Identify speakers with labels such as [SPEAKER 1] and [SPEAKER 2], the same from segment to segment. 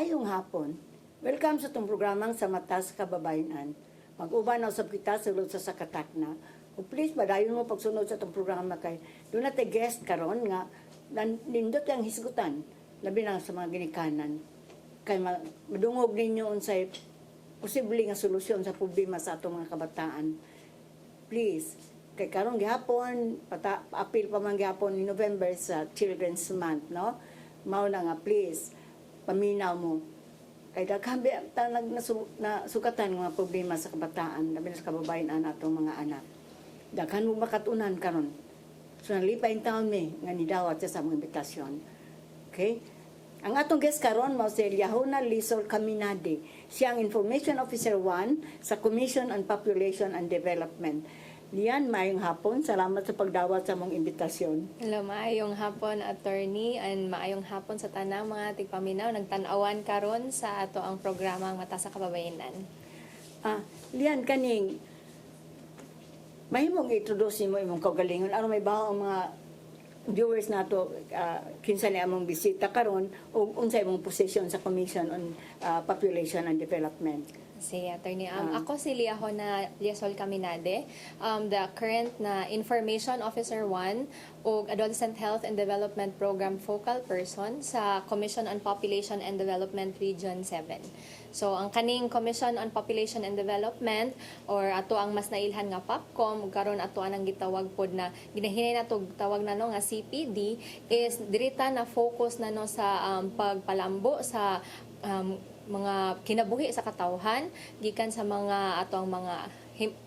[SPEAKER 1] Maayong hapon. Welcome sa itong programang sa Mata sa Kababayan. Mag-uban na usab kita sulod sa sakatakna. Kung please, badayon mo pagsunod sa itong programa kay doon natin guest karon nga nindot ang hisgutan, labi na sa mga ginikanan. Kay madungog ninyo unsay posible nga solusyon sa problema sa atong mga kabataan. Please, kay karon gihapon apil pa man gihapon ni November sa Children's Month, no? Mao na nga please paminaw mo kay daghan tanag na sukatan nga problema sa kabataan labi na sa kababayan atong mga anak. Daghan mo makatunan karon. So nalipay taon mi nga nidawat sa mga imbitasyon. Okay? Ang atong guest karon mao si Liahona Lisol Caminade. Siya ang Information Officer 1 sa Commission on Population and Development. Lian, maayong hapon. Salamat sa pagdawat sa mong imbitasyon.
[SPEAKER 2] Hello, maayong hapon, attorney, and maayong hapon sa tanang mga tigpaminaw. Nagtanawan karon sa ato ang programang Mata sa Kababayanan.
[SPEAKER 1] Lian, kaning mahimong introduce mo imong kaugalingon. Ano may baho ang mga viewers nato kinsa ni among bisita karon o unsay imong position sa Commission on Population and Development.
[SPEAKER 2] Si attorney, ako si Liahona Lisol Caminade, the current na Information Officer 1 o Adolescent Health and Development Program Focal Person sa Commission on Population and Development Region 7. So, ang kaning Commission on Population and Development or ato ang mas nailhan nga POPCOM, karon ato anang gitawag pod na ginahinay nato tawag na no nga CPD is dirita na focus na no sa pagpalambo sa mga kinabuhi sa katawhan gikan sa mga atong mga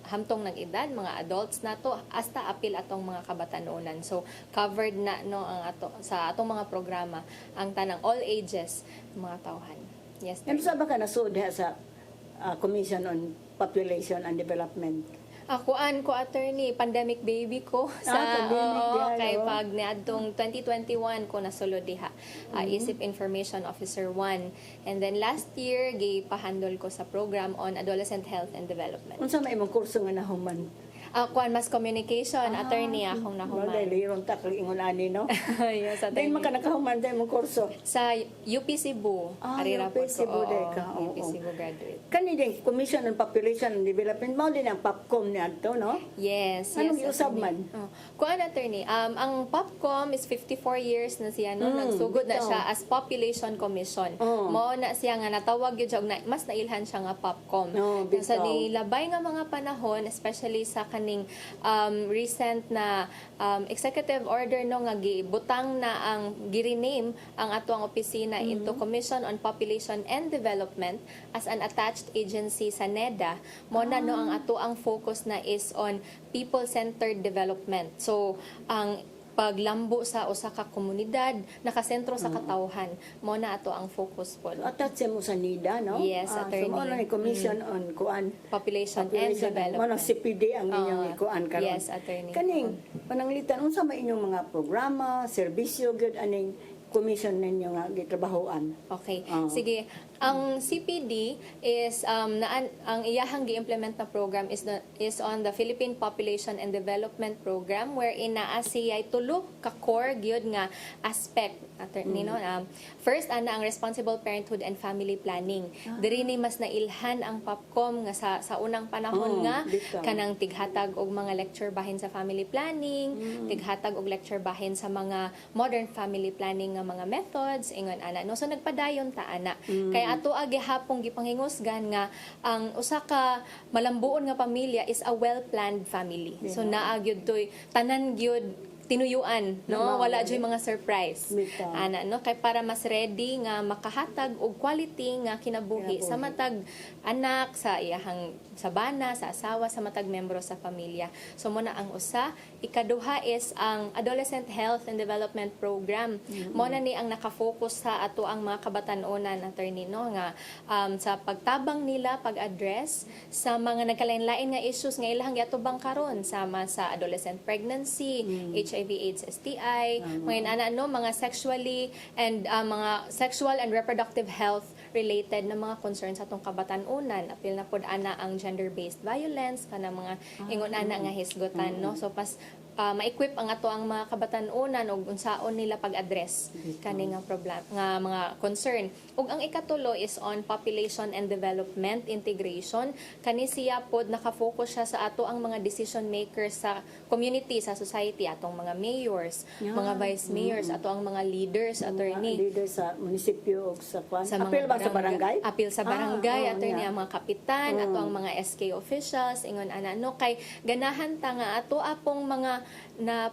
[SPEAKER 2] hamtong ng edad, mga adults nato hasta apil atong mga kabatanunan. So covered na no ang ato sa atong mga programa ang tanang all ages mga tawhan. Yes.
[SPEAKER 1] Ano sa ba ka nasud sa Commission on Population and Development?
[SPEAKER 2] Kuan ko attorney, pandemic baby ko sa kay pag niadtong 2021 ko nasulod diha. ISIP Information Officer 1. And then last year gipahandle ko sa program on adolescent health and development.
[SPEAKER 1] Unsa may imong kurso nga nahuman?
[SPEAKER 2] Kuan mass communication attorney akong nahuman.
[SPEAKER 1] Dahil liron tak ingon ani no.
[SPEAKER 2] Yes,
[SPEAKER 1] Dahil man ka nakahuman dahil imong kurso
[SPEAKER 2] sa UP Cebu.
[SPEAKER 1] UP Cebu ka.
[SPEAKER 2] UP Cebu graduate.
[SPEAKER 1] Kani din Commission on Population and Development mao din ang POPCOM ni adto no?
[SPEAKER 2] Yes.
[SPEAKER 1] Anong
[SPEAKER 2] yes,
[SPEAKER 1] giusab man?
[SPEAKER 2] Kuan attorney, ang POPCOM is 54 years na siya no, nagsugod na siya as Population Commission. Mao na siya nga natawag gyud siya na mas nailhan siya nga POPCOM. Sa nilabay nga mga panahon, especially sa kaning recent na executive order no nga gibutang na ang girename ang ato ang opisina into Commission on Population and Development as an attached agency sa NEDA. Mo na no ang ato ang focus na is on people-centered development. So ang paglambo sa usa ka komunidad nakasentro sa katawhan mo na ato ang focus po.
[SPEAKER 1] Attach mo sa NIDA no?
[SPEAKER 2] Yes, attorney.
[SPEAKER 1] So mo ni Commission on kuan
[SPEAKER 2] Population and Development.
[SPEAKER 1] Mo CPD ang inyong kuan karon.
[SPEAKER 2] Yes, attorney.
[SPEAKER 1] Kaning pananglitan unsa may inyong mga programa, serbisyo gyud aning commission ninyo nga gitrabahoan.
[SPEAKER 2] Okay. Sige. Ang CPD is ang iyahang gi-implement na program is on the Philippine Population and Development Program wherein naa siya tulo ka core gyud nga aspect attorney no. First ana ang responsible parenthood and family planning. Diri ni mas nailhan ang POPCOM nga sa unang panahon nga kanang tighatag og mga lecture bahin sa family planning, tighatag og lecture bahin sa mga modern family planning nga mga methods ingon ana no. So nagpadayon ta ana. Kaya ato gihapon gipanghingusgan nga ang usa ka malambuon nga pamilya is a well-planned family. So naa gyud toy tanan gyud tinuyuan no wala joy mga surprise ana no kay para mas ready nga makahatag og quality nga kinabuhi sa matag anak sa iyahang sabana sa asawa sa matag membro sa pamilya. So mo na ang usa, ikaduha is ang Adolescent Health and Development Program. Mo na ni ang nakafocus sa ato ang mga kabatan-onan attorney no nga sa pagtabang nila pag-address sa mga nagkalain-lain nga issues nga ilahang giatubang karon sama sa adolescent pregnancy, HIV/AIDS, STI, mga ano mga sexually and mga sexual and reproductive health related na mga concerns sa atong kabatan-unan. Apil na pod ana ang gender-based violence kana mga ingon ana nga hisgutan no. So pas ma-equip ang ato ang mga kabatan-unan og unsaon nila pag-address kani nga problem nga mga concern. Ug ang ikatulo is on population and development integration. Kani siya pod naka-focus siya sa ato ang mga decision makers sa community, sa society, atong mga mayors, mga vice mayors, ato ang mga leaders, attorney.
[SPEAKER 1] Leader sa munisipyo o sa kwan.
[SPEAKER 2] Sa
[SPEAKER 1] Apil ba sa barangay?
[SPEAKER 2] Apil sa barangay, attorney,
[SPEAKER 1] niya.
[SPEAKER 2] ang mga kapitan, ato ang mga SK officials, ingon ana no kay ganahan ta nga ato apong mga na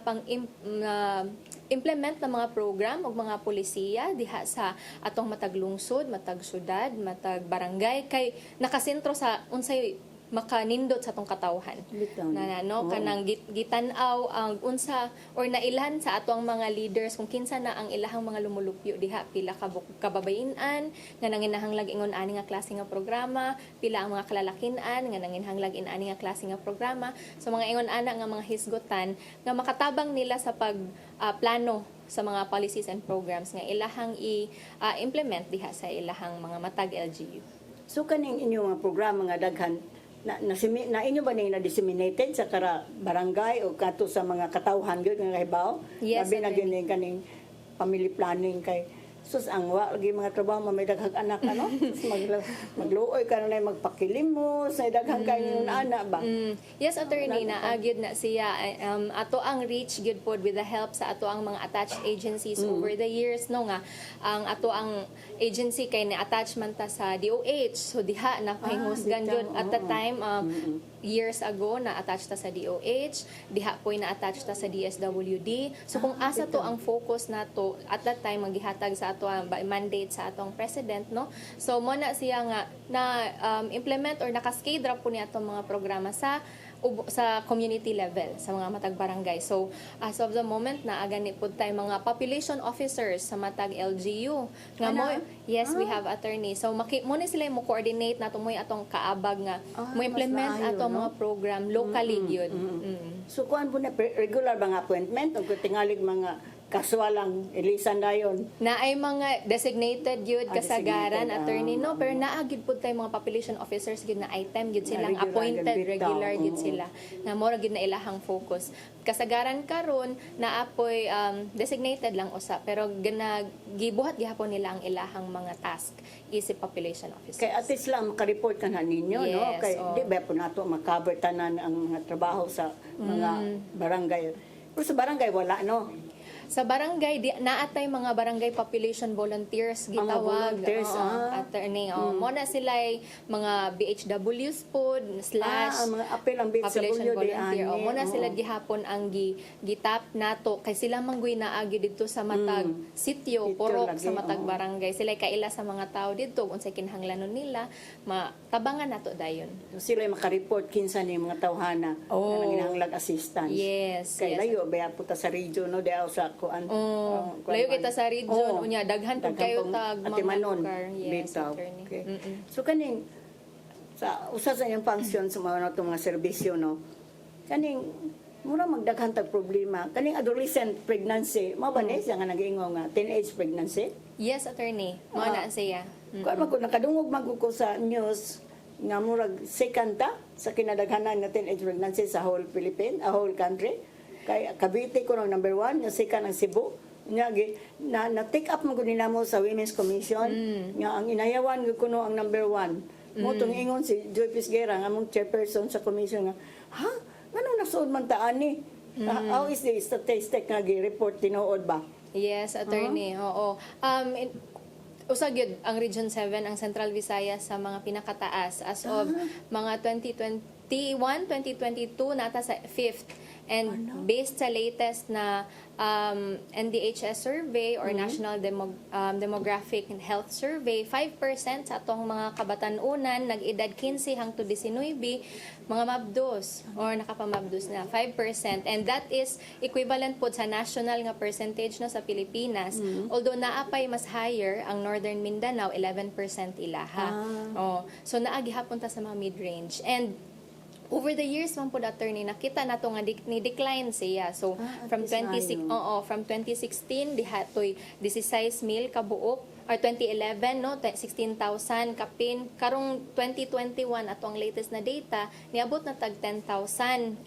[SPEAKER 2] implement na mga program ug mga polisiya diha sa atong matag lungsod, matag syudad, matag barangay kay nakasentro sa unsay makanindot sa atong katawhan.
[SPEAKER 1] Bitaw.
[SPEAKER 2] No kanang gitan-aw ang unsa or nailhan sa ato ang mga leaders kung kinsa na ang ilahang mga lumulupyo diha, pila ka kababayin-an nga nanginahanglag ingon ani nga klase nga programa, pila ang mga kalalakin-an nga nanginahanglag ani nga klase nga programa, so mga ingon ana nga mga hisgotan nga makatabang nila sa pag plano sa mga policies and programs nga ilahang i-implement diha sa ilahang mga matag LGU.
[SPEAKER 1] So kaning inyong mga programa nga daghan na inyo ba ning na-disseminated sa kara barangay o kato sa mga katawhan gyud nga kahibaw?
[SPEAKER 2] Yes,
[SPEAKER 1] Labi na gyud
[SPEAKER 2] attorney.
[SPEAKER 1] ning kaning family planning kay sus ang wa lagi mga trabaho may daghang anak ano sus magluoy ka na magpakilimos sa daghang kayo ana ba.
[SPEAKER 2] Yes, attorney, na agyud na siya ato ang reach gyud pod with the help sa ato ang mga attached agencies over the years no nga ang ato ang agency kay na attachment ta sa DOH, so diha na pahingusgan gyud at the time years ago na attached ta sa DOH, diha po'y na attached ta sa DSWD. So kung asa to ang focus nato at that time maghihatag sa ato ang mandate sa atong president no, so mo na siya nga na implement or nakaskade ra po niya atong mga programa sa community level sa mga matag barangay. So as of the moment na agani pud tay mga population officers sa matag LGU nga mo yes we have attorney, so mo ni sila mo coordinate nato mo atong kaabag nga mo implement
[SPEAKER 1] mas maayo,
[SPEAKER 2] atong
[SPEAKER 1] no?
[SPEAKER 2] mga program locally gyud.
[SPEAKER 1] So kuan po na regular ba nga appointment o tingalig mga kaswalang ilisan dayon?
[SPEAKER 2] Na ay mga designated yun kasagaran
[SPEAKER 1] designated,
[SPEAKER 2] attorney no, pero naagid pud tay mga population officers gid na item gid silang
[SPEAKER 1] Regular,
[SPEAKER 2] appointed
[SPEAKER 1] gid bitaw.
[SPEAKER 2] regular gid sila na mora gid na ilahang focus. Kasagaran karon na apoy designated lang usa pero gibuhat gihapon nila ang ilahang mga task isip population officers.
[SPEAKER 1] Kay at least lang makareport ka na ninyo, no?
[SPEAKER 2] Yes,
[SPEAKER 1] Kay
[SPEAKER 2] oo.
[SPEAKER 1] di ba po nato makaber tanan ang mga trabaho sa mga barangay. Pero sa barangay wala, no?
[SPEAKER 2] Sa barangay, naatay mga barangay population volunteers gitawag.
[SPEAKER 1] volunteers,
[SPEAKER 2] Attorney. Mo na sila mga BHWs pod slash
[SPEAKER 1] ang mga apel ang
[SPEAKER 2] population
[SPEAKER 1] BHW
[SPEAKER 2] volunteer. Mo na sila gihapon ang gitap nato kay sila manggoy naagi didto sa matag sityo,
[SPEAKER 1] Sityo
[SPEAKER 2] porok
[SPEAKER 1] lagi,
[SPEAKER 2] sa matag barangay. Sila kaila sa mga tao didto unsay kinahanglanon nila, matabangan nato dayon.
[SPEAKER 1] So, sila makareport kinsa ni mga tawhana na nanginahanglag assistance.
[SPEAKER 2] Yes.
[SPEAKER 1] Kay
[SPEAKER 2] yes.
[SPEAKER 1] layo ba puta sa region no diaw sa kuan.
[SPEAKER 2] Layo kita sa region unya daghan pud kayo tag mga
[SPEAKER 1] Atimanon.
[SPEAKER 2] lugar. Yes,
[SPEAKER 1] Bitaw.
[SPEAKER 2] attorney.
[SPEAKER 1] Okay. So kaning sa usa sa iyang function sa mga natong mga serbisyo no. Kaning mura magdaghan tag problema. Kaning adolescent pregnancy, mao ba ni siya nga nag-ingon nga teenage pregnancy?
[SPEAKER 2] Yes, attorney. Mo na siya.
[SPEAKER 1] Kuan man ko nakadungog man ko sa news nga murag second ta sa kinadaghanan nga teenage pregnancy sa whole Philippines, a whole country. Kay Cavite ko ng number 1, yung second ang Cebu. Na take up mo ko mo sa Women's Commission. Nga ang inayawan ko kuno ang number 1. Mo tong ingon si Joy Pisguera, nga mong chairperson sa commission nga, ha? Ano nasuod man taan ni? How is the statistic nga gi-report tinuod ba?
[SPEAKER 2] Yes, attorney. Oo. Usag yun, ang Region 7, ang Central Visayas sa mga pinakataas as of mga 2021, 2022, nata sa 5th. And based sa latest na NDHS survey or National Demographic and Health Survey, 5% sa atong mga kabatan-unan nag-edad 15 hangtod 19 mga mabdos or nakapamabdos na 5%, and that is equivalent po sa national nga percentage no sa Pilipinas. Although naapay mas higher ang Northern Mindanao, 11% ilaha. So naagihapon ta sa mga mid-range, and over the years man po attorney nakita nato nga ni decline siya. So from 2016 diha toy 16,000 kabuok or 2011 no 16,000 kapin, karong 2021 ato ang latest na data niabot na tag 10,800.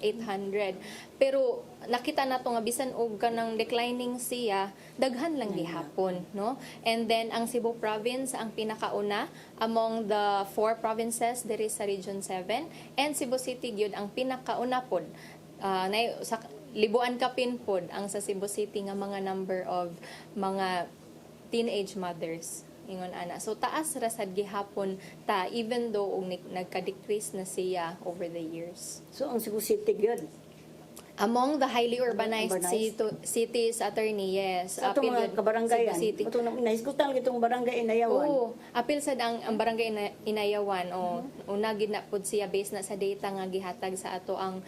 [SPEAKER 2] Pero nakita nato nga bisan og kanang declining siya, daghan lang gihapon no. And then ang Cebu province ang pinakauna among the 4 provinces diri sa Region 7, and Cebu City gyud ang pinakauna pod. Sa libuan kapin pod ang sa Cebu City nga mga number of mga teenage mothers ingon ana. So taas ra sad gihapon ta, even though nagka-decrease na siya over the years.
[SPEAKER 1] So ang Cebu City gyud
[SPEAKER 2] Among the highly urbanized cities, attorney, yes.
[SPEAKER 1] sa itong mga kabaranggayan.
[SPEAKER 2] Cebu City.
[SPEAKER 1] Ito nahisgutan itong barangay Inayawan.
[SPEAKER 2] Oo, apil sad ang barangay Inayawan o una gid na pud siya based na sa data nga gihatag sa ato ang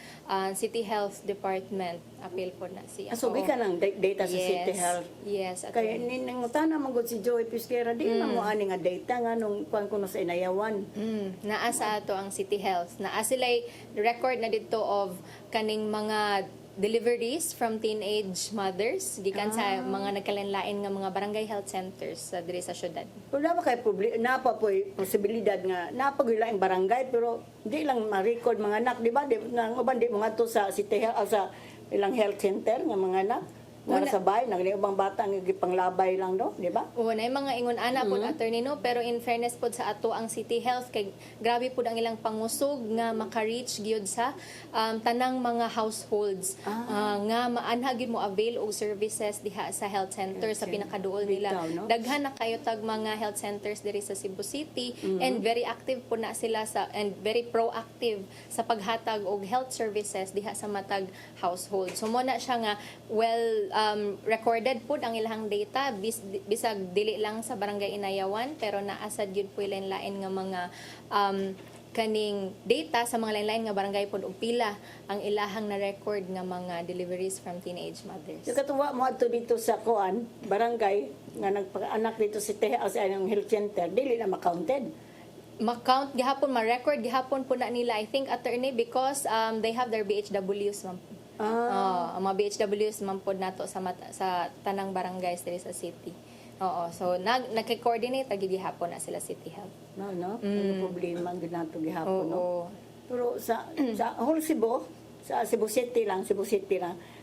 [SPEAKER 2] City Health Department, apil po na siya.
[SPEAKER 1] So ka ng data sa City Health.
[SPEAKER 2] Yes,
[SPEAKER 1] Kaya
[SPEAKER 2] attorney.
[SPEAKER 1] ningutana man gud si Joey Pisquera di man mo ani nga data nga nung kuan kuno sa Inayawan.
[SPEAKER 2] Naa sa ato ang City Health. Naa sila'y record na dito of kaning mga deliveries from teenage mothers gikan sa mga nagkalanlain nga mga barangay health centers sa diri sa syudad.
[SPEAKER 1] Wala ba kay napa po'y posibilidad nga napagulaing barangay pero di lang ma-record mga anak, di ba? Nang uban di mga to sa City Health sa ilang health center nga mga anak. Nga sa bahay, ubang bata nga gipanglabay lang do, di ba?
[SPEAKER 2] Oo, na mga ingon ana po attorney no, pero in fairness po sa ato ang City Health kay grabe po ang ilang pangusog nga maka-reach gyud sa tanang mga households nga maanha gyud mo avail og services diha sa health center sa pinakaduol nila.
[SPEAKER 1] Bitaw, no?
[SPEAKER 2] Daghan na kayo tag mga health centers diri sa Cebu City, and very active po na sila and very proactive sa paghatag og health services diha sa matag household. So mo na siya nga recorded po ang ilang data bisag dili lang sa barangay Inayawan, pero naasad yun po lain nga mga kaning data sa mga lain nga barangay pod og pila ang ilahang na record nga mga deliveries from teenage mothers.
[SPEAKER 1] Yung katuwa mo ato dito sa kuan, barangay nga nagpaanak dito si Teha sa ang health center, dili na ma-counted.
[SPEAKER 2] Ma-count gihapon, ma-record gihapon po na nila, I think attorney, because they have their BHWs ma'am. Ang mga BHWs mampod nato sa tanang barangays diri sa city. Oo, so nagko-coordinate gihapon na sila City Health.
[SPEAKER 1] No. Ano problema ang ginato gihapon, no?
[SPEAKER 2] Oo.
[SPEAKER 1] Pero sa whole Cebu, sa Cebu City lang.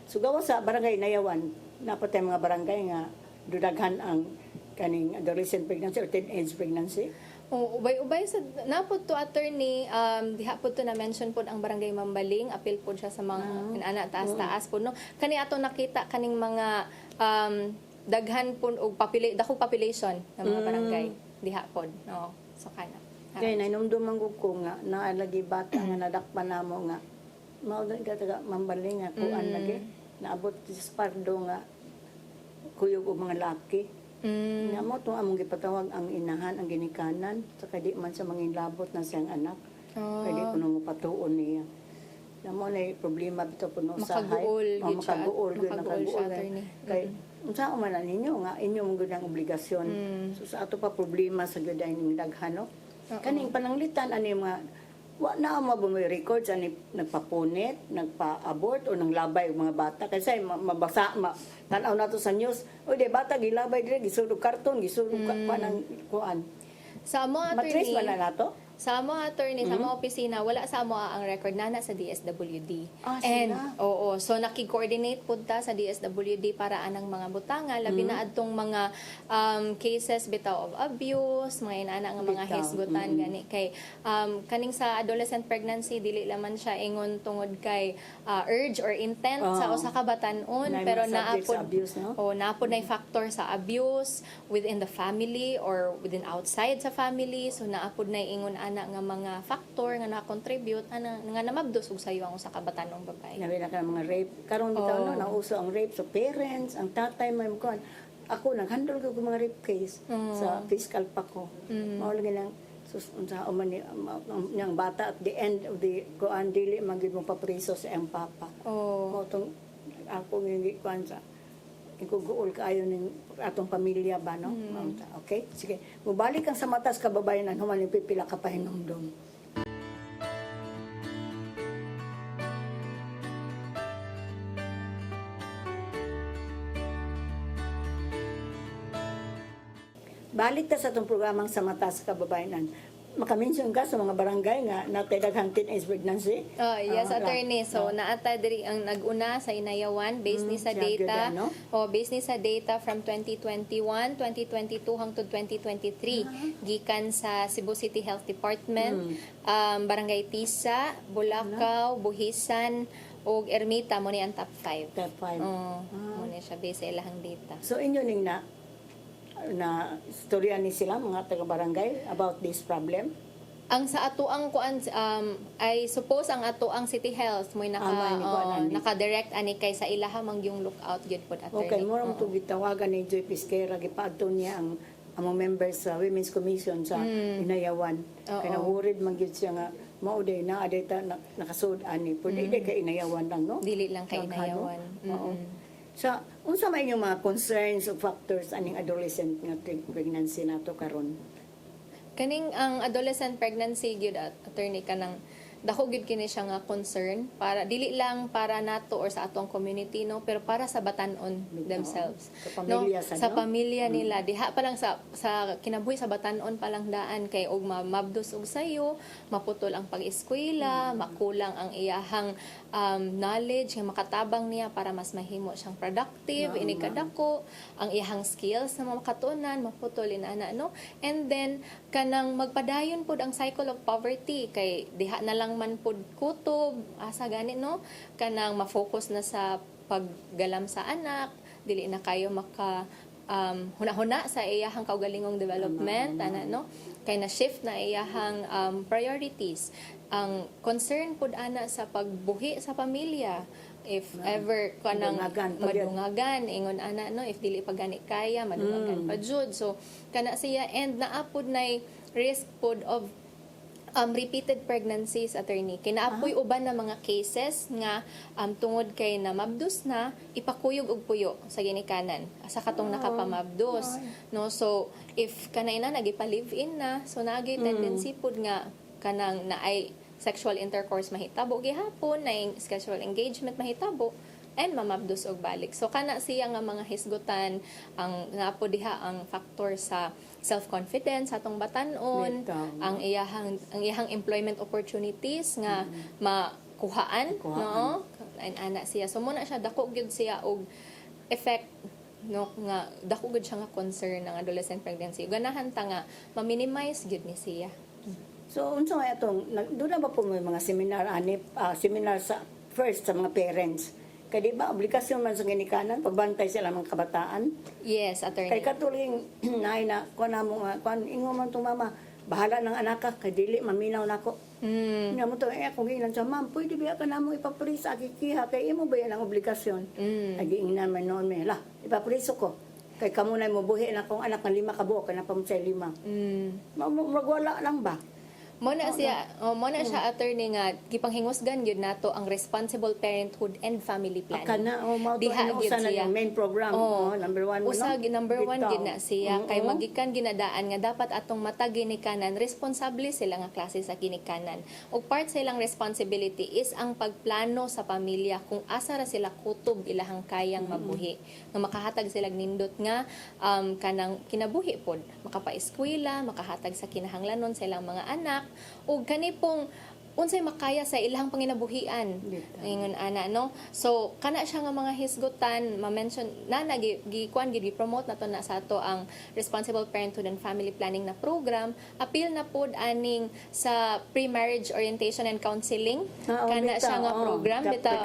[SPEAKER 1] So gawa sa barangay Inayawan, napatay mga barangay nga dudaghan ang kaning adolescent pregnancy or teenage pregnancy.
[SPEAKER 2] Ubay sa napod to attorney, diha pod to na mention pod ang barangay Mambaling, apil pod siya sa mga ana taas-taas pod no. Kani ato nakita kaning mga daghan pod og dakong population ng mga barangay diha pod no. So kana.
[SPEAKER 1] Kaya nainumduman ko nga naalagi bata nga nadakpan namo nga mao ka taga Mambaling nga kuan lagi naabot sa pardo nga kuyog og mga laki. Nga mo itong among gipatawag ang inahan, ang ginikanan, saka di man sa mangin-labot na siyang anak. Kaya di ko nung patuon niya. Nga mo na problema ito po no usahay. Makaguol siya. Kaya unsa man na ninyo nga inyong gudang obligasyon. So sa ato pa problema sa guday ning daghano. Kaning pananglitan ani mga wa na mo may records ani nagpapunit, nagpa-abort o nang labay og mga bata kasi mabasa tan-aw nato sa news o di bata gilabay dire gisulog karton gisulog kuan
[SPEAKER 2] sa mo
[SPEAKER 1] matrace
[SPEAKER 2] attorney
[SPEAKER 1] ba na nato
[SPEAKER 2] sa mo attorney sa mo opisina wala sa mo ang record nana sa DSWD. And
[SPEAKER 1] sila.
[SPEAKER 2] so naki-coordinate pud ta sa DSWD para anang mga butanga labi na adtong mga cases bitaw of abuse, mga inana nga mga hisgutan gani kay kaning sa adolescent pregnancy dili laman siya ingon tungod kay urge or intent sa usa ka batan-on, pero naapod
[SPEAKER 1] abuse, no?
[SPEAKER 2] naapod na factor sa abuse within the family or within outside sa family, so naapod na ingon ana nga mga factor nga na-contribute nga namabdos og sayo ang usa ka batan-ong babae.
[SPEAKER 1] Nabi na ka mga rape karon bitaw no nauso ang rape sa parents, ang tatay may kuan. Ako naghandle ko mga rape case sa fiscal pa ko. Mao lagi lang unsa man yang bata at the end of the kuan dili magid mo papriso sa ang papa. Mo tong ako ngi kuan sa iguguol kaayo ning atong pamilya ba no? Okay? Sige. Mubalik ang sa matas kababayanan human yung pipila ka pahinumdom. balik ta sa itong programang sa mata sa kababayanan. Makamention ka sa mga barangay nga natay daghang teenage pregnancy.
[SPEAKER 2] Oh, yes,
[SPEAKER 1] Ah,
[SPEAKER 2] attorney. So, naata diri ang nag-una sa Inayawan based ni sa
[SPEAKER 1] siya gyud,
[SPEAKER 2] data.
[SPEAKER 1] ano?
[SPEAKER 2] Based ni sa data from 2021, 2022 hangtod 2023 gikan sa Cebu City Health Department, Barangay Tisa, Bulacau, Buhisan ug Ermita mo ni ang top 5.
[SPEAKER 1] Top 5.
[SPEAKER 2] Mo ni siya based sa ilahang data.
[SPEAKER 1] So inyo ning na istorya ni sila mga taga-barangay about this problem.
[SPEAKER 2] Ang sa atoang kuan I suppose ang atoang City Health mo naka-direct ani kay sa ilaha mang yung lookout gyud pod attorney.
[SPEAKER 1] Okay, mo ram to gitawagan ni Joy Pisquera gipaadto niya ang mga members sa Women's Commission sa Inayawan. Kay nahurid man gyud siya nga mao day na adeta nakasud ani pwede day kay Inayawan lang no.
[SPEAKER 2] Dili lang kay
[SPEAKER 1] Naghano?
[SPEAKER 2] Inayawan.
[SPEAKER 1] Oo. Sa unsa may inyong mga concerns o factors aning adolescent nga pregnancy nato karon?
[SPEAKER 2] Kaning ang adolescent pregnancy gyud attorney kanang dako gyud kini siya nga concern para dili lang para nato or sa atong community no pero para sa batan-on themselves.
[SPEAKER 1] Sa pamilya
[SPEAKER 2] sa pamilya nila diha pa lang sa kinabuhi sa batan-on pa lang daan kay og mabdos og sayo, maputol ang pag-eskwela, makulang ang iyahang knowledge nga makatabang niya para mas mahimo siyang productive ini kadako ang iyahang skills na makatunan maputol inana no and then kanang magpadayon pod ang cycle of poverty kay diha na lang man pod kutob asa gani no kanang ma-focus na sa paggalam sa anak dili na kayo maka huna-huna sa iyahang kaugalingong development ana no kay na shift na iyahang priorities ang concern pod ana sa pagbuhi sa pamilya if ever kanang madungagan ingon ana no if dili pa gani kaya madungagan pa jud so kana siya and naapod nay risk pod of repeated pregnancies attorney kinaapoy uban na mga cases nga tungod kay na mabdos na ipakuyog og puyo sa ginikanan sa katong nakapamabdos no so if kanay na nagipa-live in na so naagay tendency pud nga kanang naay sexual intercourse mahitabo gihapon na sexual engagement mahitabo and mamabdos og balik so kana siya nga mga hisgutan ang napo diha ang factor sa self-confidence atong batan-on ang iyahang employment opportunities nga makuhaan no ana siya so muna siya dako gyud siya og effect no nga dako gyud siya nga concern ng adolescent pregnancy ganahan ta nga ma-minimize gyud ni siya.
[SPEAKER 1] So unsa may atong doon na ba po may mga seminar seminar sa first sa mga parents kay di ba obligasyon man sa ginikanan pagbantay sila mga kabataan.
[SPEAKER 2] Yes, attorney.
[SPEAKER 1] Kay katuling nay na kuan namo nga kuan ingon man tong mama bahala ng anak ka kay dili maminaw nako. Nga mo to kung giingnan sa ma'am pwede ba ka namo ipapulis sa kikiha kay imo ba yan ang obligasyon. Nagiingnan man noon may ipapuliso ko. Kay kamo na mo buhi na kong anak ng 5 ka buok kana pa mo sa 5. Magwala lang ba?
[SPEAKER 2] Mo na siya attorney nga gipanghingusgan gyud nato ang responsible parenthood and family planning.
[SPEAKER 1] Kana mao to ano sa main program number 1 mo
[SPEAKER 2] usa number 1 gyud na siya kay magikan ginadaan nga dapat atong mata ginikanan responsable sila nga klase sa ginikanan. Ug part sa ilang responsibility is ang pagplano sa pamilya kung asa ra sila kutob ilahang kayang mabuhi. Nga makahatag sila nindot nga kanang kinabuhi pod, makapa-eskwela, makahatag sa kinahanglanon sa ilang mga anak ug kani pong unsay makaya sa ilang panginabuhian ingon ana no so kana siya nga mga hisgutan ma-mention na gikuan gid promote nato na sa ato ang responsible parenthood and family planning na program appeal na pod aning sa pre-marriage orientation and counseling kana siya nga program bitaw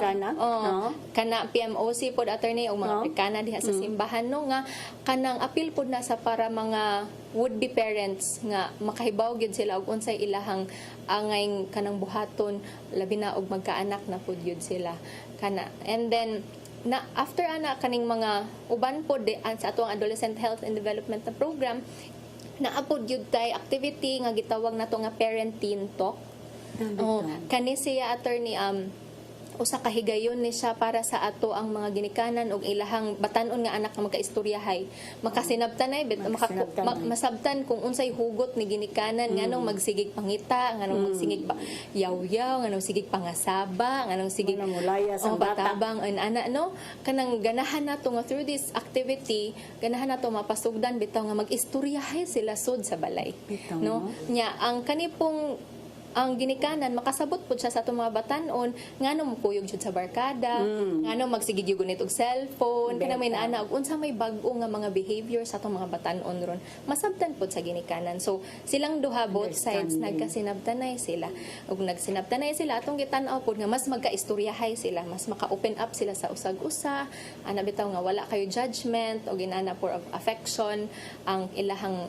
[SPEAKER 2] kana PMOC pod attorney o mga Africana diha sa simbahan no nga kanang appeal pod na sa para mga would-be parents nga makahibaw gyud sila og unsay ilahang angay kanang buhaton labi na og magkaanak na pud gyud sila kana and then na after ana kaning mga uban pod sa atong adolescent health and development na program naapod gyud tay activity nga gitawag nato nga parent teen talk kani siya attorney usa ka higayon ni siya para sa ato ang mga ginikanan og ilahang batan-on nga anak nga magkaistoryahay makasinabtanay masabtan kung unsay hugot ni ginikanan nganong magsigig pangita nganong magsigig pa yaw-yaw nganong sigig pangasaba nganong sigig
[SPEAKER 1] mulaya sa bata.
[SPEAKER 2] batabang ana no kanang ganahan nato nga through this activity ganahan nato mapasugdan bitaw nga mag-istoryahay sila sud sa balay
[SPEAKER 1] Bitaw,
[SPEAKER 2] no nya ang kanipong ang ginikanan makasabot pud siya sa atong mga batan-on ngano mo kuyog jud sa barkada ngano magsigig yug og cellphone kana may ana og unsa may bag-o nga mga behavior sa atong mga batan-on ron masabtan pud sa ginikanan so silang duha both sides nagkasinabtanay sila ug nagsinabtanay sila atong gitan-aw pud nga mas magkaistoryahay sila mas maka-open up sila sa usag-usa ana bitaw nga wala kayo judgment o ginana for of affection ang ilahang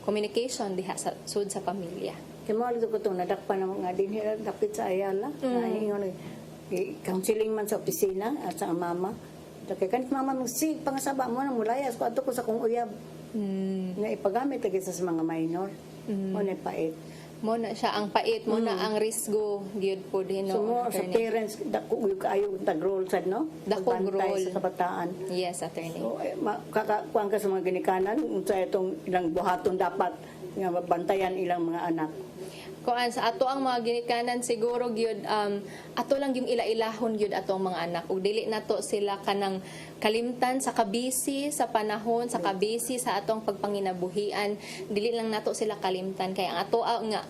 [SPEAKER 2] communication diha sa sud sa pamilya.
[SPEAKER 1] Kaya mo ko itong nadakpan ng mga din dapit sa Ayala. Nahingon, counseling man sa opisina at sa mama. Kaya kanit mama mo, pangasaba mo na mulayas ko. Ato ko sa kong uyab. Na ipagamit lagi sa mga minor. O na pait.
[SPEAKER 2] Mo na siya ang pait, mo na ang risgo gyud po din
[SPEAKER 1] So
[SPEAKER 2] no.
[SPEAKER 1] mo sa parents, dako kayo tag-role sad, no?
[SPEAKER 2] Dakong
[SPEAKER 1] Pagbantay
[SPEAKER 2] role.
[SPEAKER 1] sa kabataan.
[SPEAKER 2] Yes, attorney.
[SPEAKER 1] So, kakakuan ka sa mga ginikanan, sa itong ilang buhaton dapat nga bantayan ilang mga anak.
[SPEAKER 2] Kuan sa ato ang mga ginikanan siguro gyud ato lang yung ilailahon gyud ato ang mga anak ug dili nato sila kanang kalimtan sa kabisi sa panahon sa kabisi sa atong pagpanginabuhian dili lang nato sila kalimtan kay ang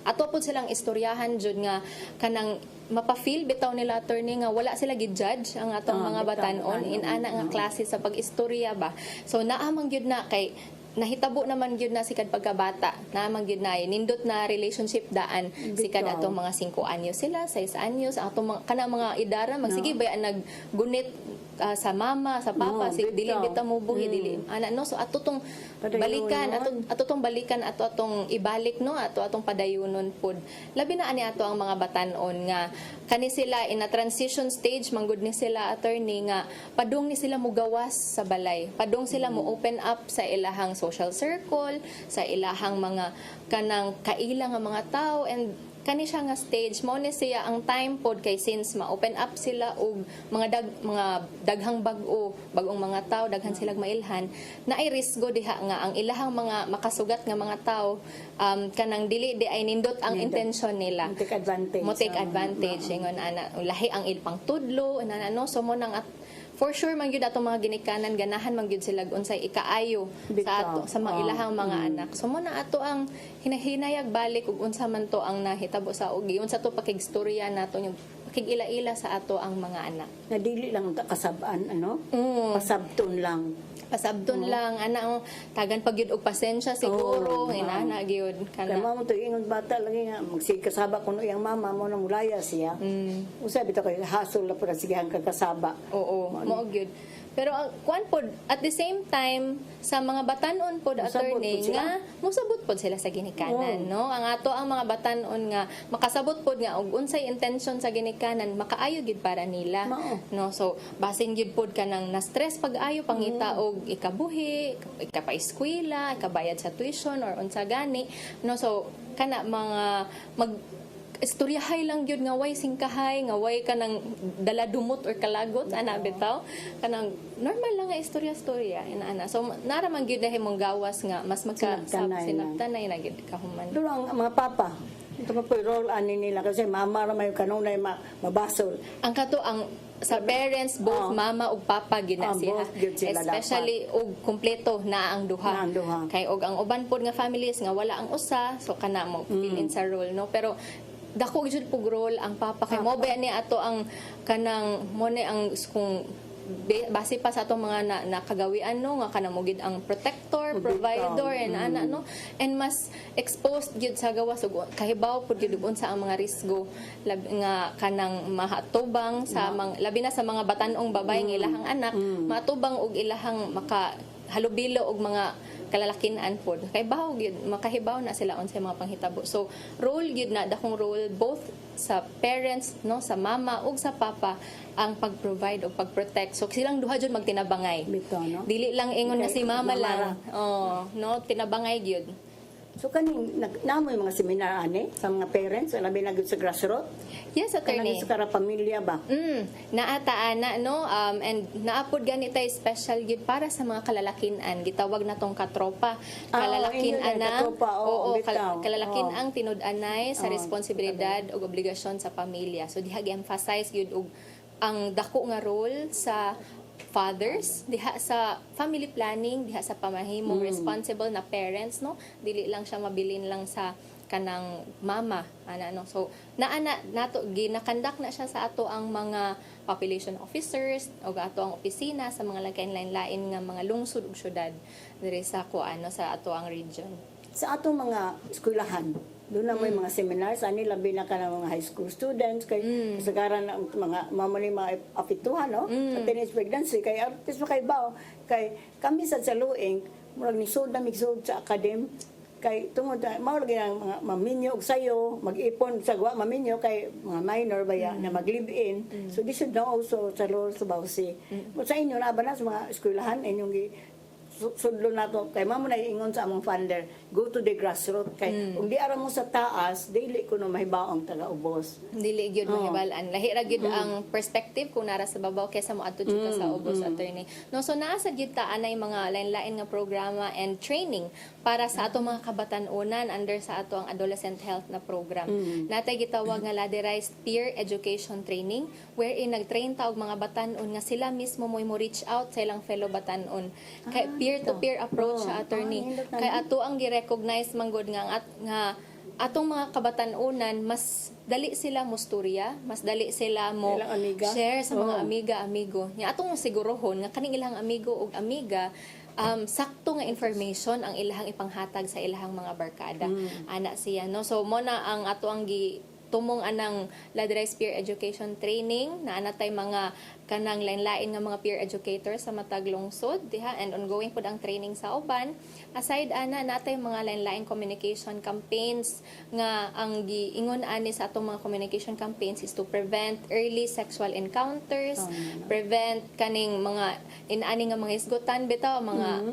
[SPEAKER 2] ato pud silang istoryahan jud nga kanang mapa-feel bitaw nila attorney nga wala sila gi-judge ang atong mga batan-on inana nga klase sa pag-istorya ba so naa man gyud na kay nahitabo naman gyud na sikad pagkabata naman gyud na nindot na relationship daan sikad atong mga 5 anyos sila 6 anyos atong kana mga idara magsige bayan naggunit sa mama sa papa dili bitaw mo buhi dili ana no so ato tong balikan ato atong ibalik no ato atong padayunon pod labi na ani ato ang mga batan-on nga kani sila in a transition stage manggod ni sila attorney nga padung ni sila mugawas sa balay padung sila mo open up sa ilahang social circle sa ilahang mga kanang kaila nga mga tao and kani siya nga stage mo ni siya ang time pod kay since ma-open up sila og mga daghang bagong mga tao daghan silang mailhan na ay risgo diha nga ang ilahang mga makasugat nga mga tao kanang dili di ay nindot ang intention nila
[SPEAKER 1] Mo
[SPEAKER 2] take advantage ingon ana lahi ang ilpang tudlo ana no so mo nang for sure man gyud atong mga ginikanan ganahan man gyud sila unsay ikaayo sa ato sa mga ilahang mga anak so mo na ato ang hinahinayag balik ug unsa man to ang nahitabo sa ugi unsa to pakigstorya nato yung pakigila-ila sa ato ang mga anak
[SPEAKER 1] na dili lang kasabaan pasabton lang
[SPEAKER 2] lang ana tagan pag gyud og pasensya siguro inana gyud
[SPEAKER 1] kaya
[SPEAKER 2] kana
[SPEAKER 1] mo to ingon bata lagi nga magsikasaba kuno iyang mama mo na mulaya siya usa bitaw kay hasol na para sigahan kagkasaba
[SPEAKER 2] oo mo gyud pero kuan pod at the same time sa mga batan-on pod attorney nga mosabot pod sila sa ginikanan no ang ato ang mga batan-on nga makasabot pod nga og unsay intention sa ginikanan makaayo gyud para nila no so basin gyud pod kanang na stress pag-ayo pangita og ikabuhi ikapaeskwela ikabayad sa tuition or unsa gani no so kana mga istoryahay lang gyud nga way singkahay nga way kanang daladumot or kalagot ana bitaw kanang normal lang nga istorya ana so nara man gyud dahil mong gawas nga mas sinabtanay na gyud kahuman
[SPEAKER 1] duro ang mga papa ito pa po role ani nila kasi mama ra may kanunay mabasol
[SPEAKER 2] ang kato ang sa parents both mama ug papa gina sila especially og kumpleto na ang duha kay og ang uban pod nga families nga wala ang usa so kana mo fill in sa role no pero dako gyud pug role ang papa kay mo ba ni ato ang kanang mo ni ang kung base pa sa atong mga nakagawian no nga kanang mo gid ang protector provider and ana no and mas exposed gyud sa gawas ug kahibaw pud gyud unsa ang mga risgo nga kanang mahatubang sa labi na sa mga batan-ong babay nga ilahang anak matubang og ilahang makahalubilo og mga kalalakinan pod kay bahaw gyud makahibaw na sila unsay mga panghitabo so role gyud na dakong role both sa parents no sa mama ug sa papa ang pag-provide o pag-protect so silang duha jud magtinabangay
[SPEAKER 1] bitaw no
[SPEAKER 2] dili lang ingon na si mama lang no tinabangay gyud
[SPEAKER 1] So kaning namoy mga seminar ani sa mga parents, labi na gyud sa grassroots.
[SPEAKER 2] Yes, attorney.
[SPEAKER 1] Kanang sa kara pamilya ba?
[SPEAKER 2] Naataan na no and naapod ganita special gid para sa mga kalalakinan gitawag na tong katropa kalalakin
[SPEAKER 1] inyo na, katropa, bitaw.
[SPEAKER 2] kalalakin ang tinud-anay sa
[SPEAKER 1] Oo,
[SPEAKER 2] responsibilidad ug obligasyon sa pamilya. So diha gi-emphasize gyud og ang dako nga role sa fathers diha sa family planning, diha sa pamahimong responsible na parents, no, dili lang siya mabilin lang sa kanang mama no. So naana nato ginakandak na siya sa ato ang mga population officers o ato ang opisina sa mga lain-lain nga mga lungsod ug syudad diri sa sa ato ang region.
[SPEAKER 1] Sa atong mga eskwelahan, doon na may mga seminars, ani labi na ka ng mga high school students, kay kasagaran ng mga mamali mga apituhan, no? Sa teenage pregnancy, kay artist mo kay bao, kay kami sa Saluing, murag nisod na migsod sa academ, kay tungod mao lagi ang mga maminyo og sayo, mag-ipon sa gwa maminyo kay mga minor baya na mag-live in. So this should know also sa law sa Bausi. Sa inyo na ba na sa mga eskwelahan inyong sudlo na to kay mamo na ingon sa among funder, go to the grassroots kay kung di ara mo sa taas dili ko no mahibaw ang taga-ubos.
[SPEAKER 2] Dili gyud mahibalan. Lahi ra gyud ang perspective kung nara sa babaw kaysa mo adto jud ka sa ubos, attorney. No, so naa sa gyud ta anay mga lain-lain nga programa and training para sa ato mga kabatan-unan under sa ato ang adolescent health na program. Natay gitawag nga ladderized peer education training wherein nagtrain ta og mga batan-on nga sila mismo mo reach out sa ilang fellow batan-on. Kay peer-to-peer approach sa attorney. Kay ato ang gi-recognize manggod nga atong mga kabatan-unan mas dali sila musturya, mas dali sila mo share sa mga amiga-amigo. Nya atong sigurohon nga kaning ilang amigo ug amiga sakto nga information ang ilahang ipanghatag sa ilahang mga barkada. Ana siya, no? So mo na ang ato ang tumong anang ladderized peer education training na anatay mga kanang lain-lain nga mga peer educators sa matag lungsod diha and ongoing pud ang training sa uban. Aside ana natay mga lain-lain communication campaigns nga ang giingon ani sa atong mga communication campaigns is to prevent early sexual encounters, prevent kaning mga inani nga mga isgutan bitaw mga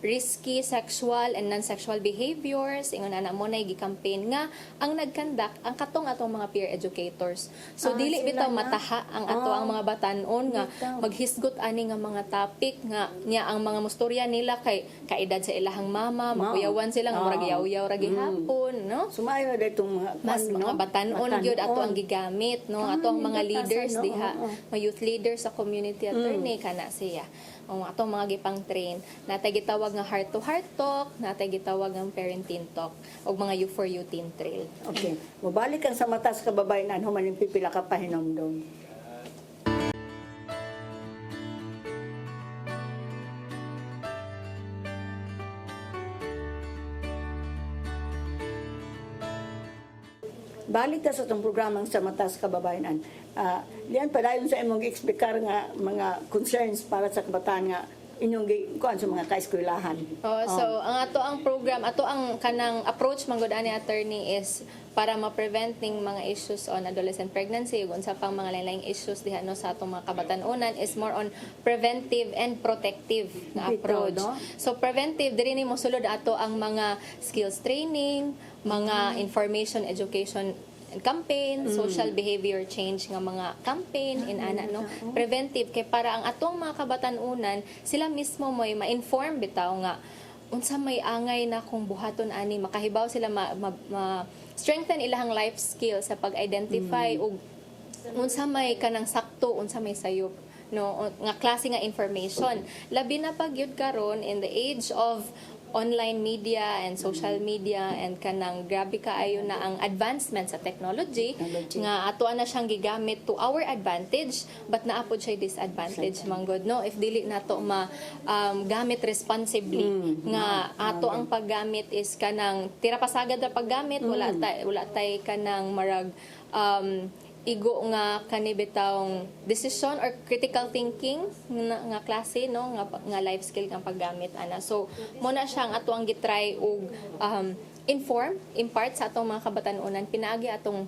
[SPEAKER 2] risky sexual and non-sexual behaviors. Ingon ana mo na gi-campaign nga ang nagkandak ang katong atong mga peer educators. So dili bitaw mataha ang ato ang mga batan-on nga maghisgot ani nga mga topic nga nya ang mga mustorya nila kay kaedad sa ilahang mama, makuyawan sila nga murag yaw-yaw ra gihapon, no?
[SPEAKER 1] Sumayo ditong mga
[SPEAKER 2] mas mga batan-on gyud ato ang gigamit, no? Ato ang mga leaders diha, mga youth leaders sa community attorney kana siya. Ang atong mga gipang train natay gitawag nga heart to heart talk, natay gitawag nga parenting talk og mga youth for you teen trail.
[SPEAKER 1] Okay. Mabalik ang sa matas kababayan human pipila ka pahinomdom. Balik ka sa itong programang sa Matas Kababayan. Liyan padayon sa imong explicar nga mga concerns para sa kabataan nga inyong kuan sa mga kaeskwelahan.
[SPEAKER 2] So ang ato ang program, ato ang kanang approach manggod ani attorney is para ma-prevent ning mga issues on adolescent pregnancy ug unsa pang mga lain-laing issues diha no sa atong mga kabatan-unan is more on preventive and protective na approach. So preventive diri ni mosulod ato ang mga skills training, mga information education campaign, social behavior change nga mga campaign no preventive kay para ang atong mga kabatan-unan sila mismo mo'y ma-inform bitaw nga unsa may angay na kung buhaton ani makahibaw sila strengthen ilahang life skills sa pag-identify ug unsa may kanang sakto unsa may sayop no nga klase nga information labi na pag yun karon in the age of online media and social media and kanang grabe kaayo na ang advancement sa technology nga ato na siyang gigamit to our advantage but naapod siya disadvantage manggod no if dili nato gamit responsibly nga ato ang paggamit is kanang tira pasagad ra paggamit wala tay kanang marag igo nga kanibitawng decision or critical thinking nga klase no nga life skill nga paggamit ana so mo na siya ang ato ang gitry og impart sa atong mga kabatan-unan pinaagi atong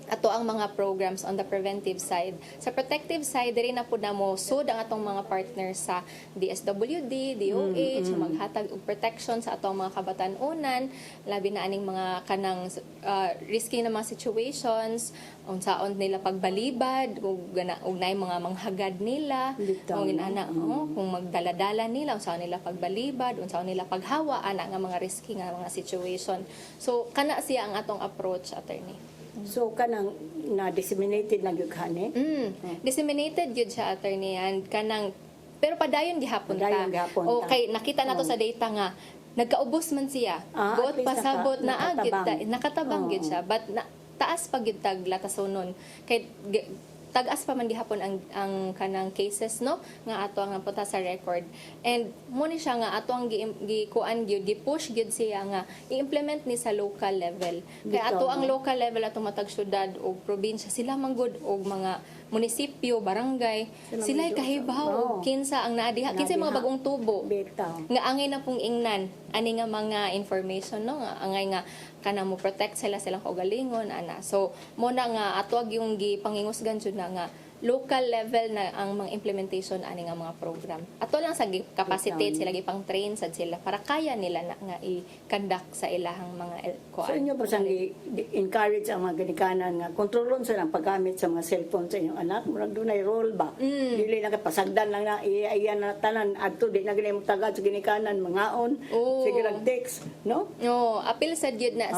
[SPEAKER 2] ato ang mga programs on the preventive side. Sa protective side, diri na po na mo sud ang atong mga partners sa DSWD, DOH, maghatag og protection sa atong mga kabatan-unan, labi na aning mga kanang risky na mga situations, unsaon nila pagbalibad, ug naay mga manghagad nila,
[SPEAKER 1] Bitaw,
[SPEAKER 2] kung kung magdaladala nila, unsaon nila pagbalibad, unsaon nila paghawa, ana nga mga risky nga mga situation. So, kana siya ang atong approach, attorney.
[SPEAKER 1] So kanang na-disseminated na gyud kani.
[SPEAKER 2] Disseminated yun siya, attorney, and kanang pero padayon gihapon ta.
[SPEAKER 1] Padayon gihapon ta.
[SPEAKER 2] Okay, nakita nato sa data nga nagkaubos man siya.
[SPEAKER 1] At
[SPEAKER 2] Buot
[SPEAKER 1] least
[SPEAKER 2] pasabot na
[SPEAKER 1] nakatabang.
[SPEAKER 2] nakatabang gyud siya, but taas pa gyud tag latasonon. Kay tagas pa man gihapon ang kanang cases no nga ato ang napunta sa record, and mo ni siya nga ato ang gikuan gyud gi-push gyud siya nga i-implement ni sa local level. Kay ato ang local level atong matag syudad o probinsya, sila man gud og mga munisipyo, barangay, sila kahibaw og kinsa ang naadiha, kinsa yung mga bagong tubo
[SPEAKER 1] Bitaw.
[SPEAKER 2] nga angay na pong ingnan ani nga mga information no nga angay nga kana mo protect silang kaugalingon ana. So mo na nga atuag yung gipangingusgan jud na nga local level na ang mga implementation ani nga mga program. Ato lang sa capacity sila gipang train sad sila para kaya nila na nga i-conduct sa ilahang mga
[SPEAKER 1] So inyo ba sang encourage ang mga ginikanan nga kontrolon sa ang paggamit sa mga cellphone sa inyong anak, murag dunay role ba? Dili na pasagdan lang na iyan na tanan adto di na ginay mo tagad sa ginikanan mangaon. Sige lang text, no?
[SPEAKER 2] No, appeal sad yun na